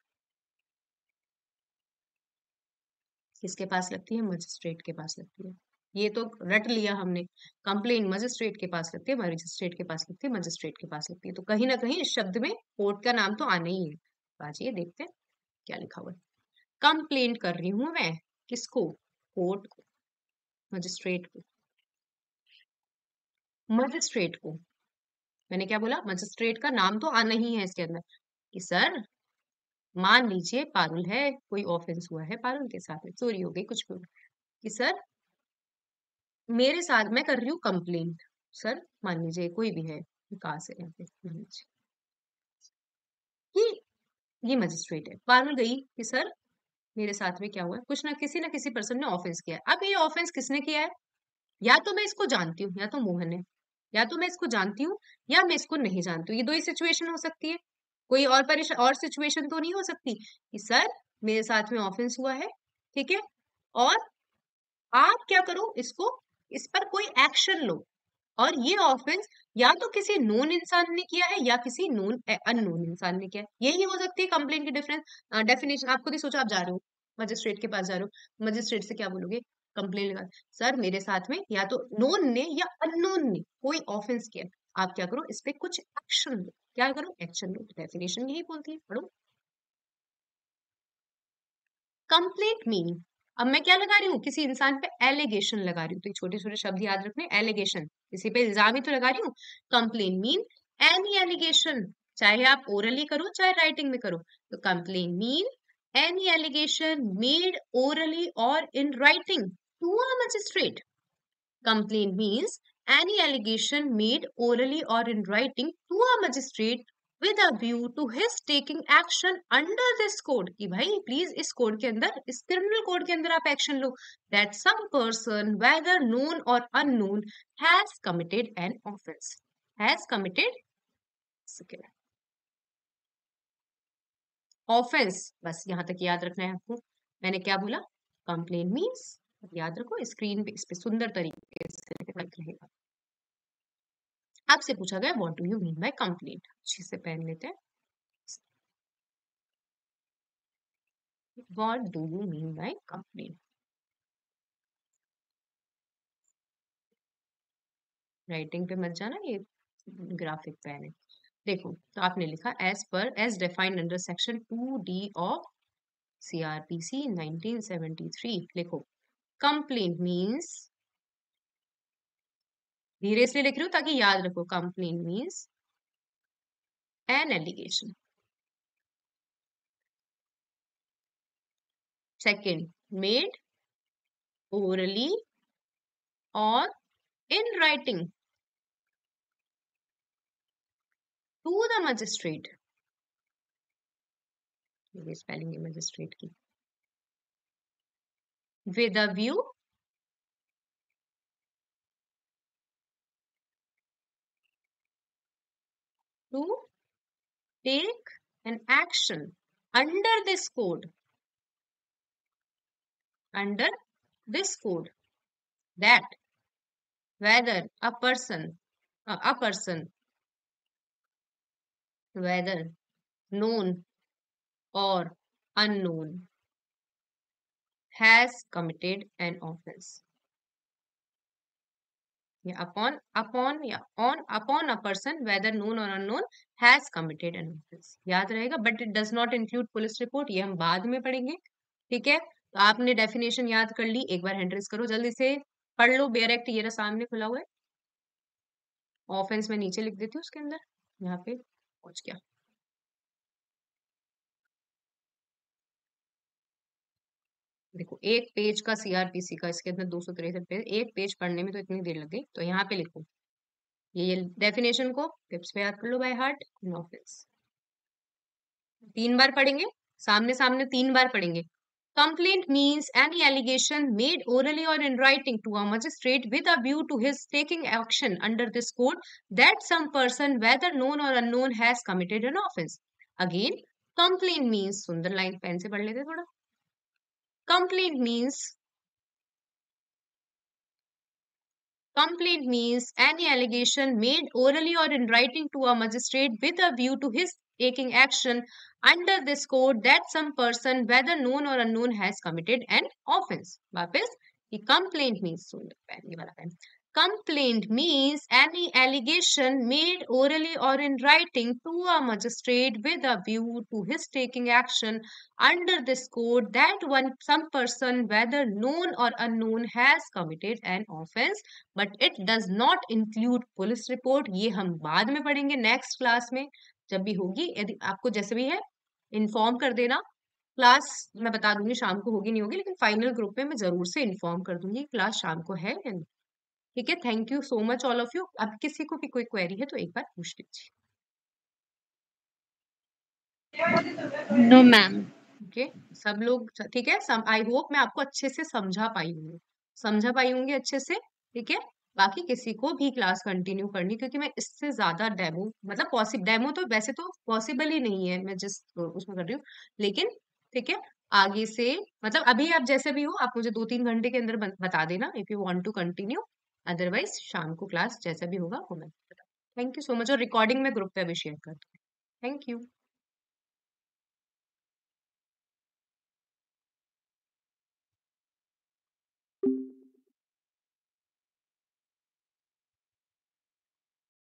किसके पास लगती है? मजिस्ट्रेट के पास लगती है। ये तो रट लिया हमने। कंप्लेन मजिस्ट्रेट के पास लगती है, मजिस्ट्रेट के पास लगती है, मजिस्ट्रेट के पास लगती है। तो कहीं ना कहीं इस शब्द में कोर्ट का नाम तो आना ही है। तो आइए देखते हैं क्या लिखा हुआ है। कंप्लेंट कर रही हूं मैं, किसको? कोर्ट को, मजिस्ट्रेट को। मजिस्ट्रेट को मैंने क्या बोला? मजिस्ट्रेट का नाम तो आना ही है इसके अंदर, कि सर मान लीजिए पारुल है, कोई ऑफेंस हुआ है पारुल के साथ में, चोरी हो गई, कुछ भी हो गया, कि सर मेरे साथ मैं कर रही हूँ कंप्लेंट। सर मान लीजिए कोई भी है, विकास है यहाँ पे, मान लीजिए कि ये मजिस्ट्रेट है, पारुल गई कि सर मेरे साथ में क्या हुआ है, कुछ ना किसी पर्सन ने ऑफेंस किया है। अब ये ऑफेंस किसने किया है? या तो मैं इसको जानती हूँ, या तो मोहन है, या तो मैं इसको जानती हूँ या मैं इसको नहीं जानती हूँ। ये दो ही सिचुएशन हो सकती है, कोई और सिचुएशन तो नहीं हो सकती कि सर मेरे साथ में ऑफेंस हुआ है, ठीक है, और आप क्या करो, इसको, इस पर कोई एक्शन लो। और ये ऑफेंस या तो किसी नोन इंसान ने किया है या किसी नोन अननोन इंसान ने किया है। यही हो सकती है कंप्लेंट की डिफरेंस डेफिनेशन। आप खुद ही सोचो, आप जा रहे हो मजिस्ट्रेट के पास जा रहे हो, मजिस्ट्रेट से क्या बोलोगे? कंप्लेंट लगा, सर मेरे साथ में या तो नोन ने या अननोन ने कोई ऑफेंस किया, आप क्या करो, इस पे कुछ एक्शन लो। क्या करो? एक्शन लो। डेफिनेशन यही बोलती है, पढ़ो। कंप्लेंट मीनिंग, अब मैं क्या लगा रही हूँ? किसी इंसान पे एलिगेशन लगा रही हूँ। तो ये छोटे छोटे शब्द याद रखने, एलिगेशन, किसी पे इल्जाम ही तो लगा रही हूँ। कंप्लेन मीन एनी एलिगेशन, चाहे आप ओरली करो चाहे राइटिंग में करो। तो complain mean any allegation made orally और in writing to a magistrate. Complaint means any allegation made orally or in writing to a magistrate with a view to his taking action under this code, कि भाई please इस code के अंदर, इस criminal code के अंदर आप action low, that some person whether known or unknown has committed an offense, has committed offence. बस यहां तक याद रखना है आपको। मैंने क्या बोला? कंप्लेन मीन्स, याद रखो, स्क्रीन पे इस पे सुंदर तरीके से लिख रहेगा। आपसे पूछा गया what do you mean bye complaint, अच्छे से पहन लेते हैं। What do you mean bye complaint, writing पे मत जाना, ये ग्राफिक पेन है। देखो, तो आपने लिखा as defined under section 2D of CRPC 1973। लिखो, कंप्लेंट मीन्स, धीरे इसलिए लिख रही हूँ ताकि याद रखो, complaint means an allegation. Second, made orally or in writing to the magistrate, ये स्पेलिंग है मजिस्ट्रेट की, with a view to take an action under this code, under this code, that whether a person whether known or unknown has committed an offense, upon a person whether known or unknown has committed an offense, याद रहेगा। But it does not include police report, ये हम बाद में पढ़ेंगे, ठीक है। तो आपने डेफिनेशन याद कर ली, एक बार हैंड रेज करो जल्दी से, पढ़ लो। बेयर एक्ट ये रहा सामने खुला हुआ है, ऑफेंस में नीचे लिख देती हूँ उसके अंदर, यहाँ पे पहुंच गया। देखो, एक पेज का CRPC का, इसके अंदर 263 पेज, एक पेज पढ़ने में तो इतनी देर लग गई। तो यहाँ पे लिखो, ये डेफिनेशन को टिप्स पे याद कर लो बाय हार्ट। ऑफेंस 3 बार पढ़ेंगे, सामने सामने 3 बार पढ़ेंगे। Complaint means any allegation made orally or in writing to a magistrate with a view to his taking action under this code that some person whether known or unknown has committed an offense. Again, complaint means, सुंदर line pen से पढ़ लेते थोड़ा। Complaint means Complaint means any allegation made orally or in writing to a magistrate with a view to his taking action under this code that some person, whether known or unknown, has committed an offense. वापस ये complaint means सुन ये वाला है. Complaint means any allegation made orally or in writing to a magistrate with a view to his taking action under this code that some person, whether known or unknown, has committed an offense, but it does not include police report. ये हम बाद में पढ़ेंगे next class में जब भी होगी. यदि आपको जैसे भी है इन्फॉर्म कर देना. क्लास मैं बता दूंगी शाम को होगी नहीं होगी, लेकिन फाइनल ग्रुप में मैं जरूर से इन्फॉर्म कर दूंगी क्लास शाम को है या नहीं. ठीक है. Thank you so much all of you. अब किसी को भी कोई क्वेरी है तो एक बार पूछ लीजिए. No ma'am. ओके सब लोग ठीक है. आई होप मैं आपको अच्छे से समझा पाई होंगी अच्छे से. ठीक है. बाकी किसी को भी क्लास कंटिन्यू करनी, क्योंकि मैं इससे ज्यादा डेमो मतलब डेमो तो वैसे तो पॉसिबल ही नहीं है, मैं जिस उसमें कर रही हूँ, लेकिन ठीक है आगे से मतलब अभी आप जैसे भी हो आप मुझे 2-3 घंटे के अंदर बता देना if you want to continue. Otherwise शाम को क्लास जैसा भी होगा वो मैं. Thank you so much. और रिकॉर्डिंग में ग्रुप पे अभी शेयर कर दूँ. Thank you.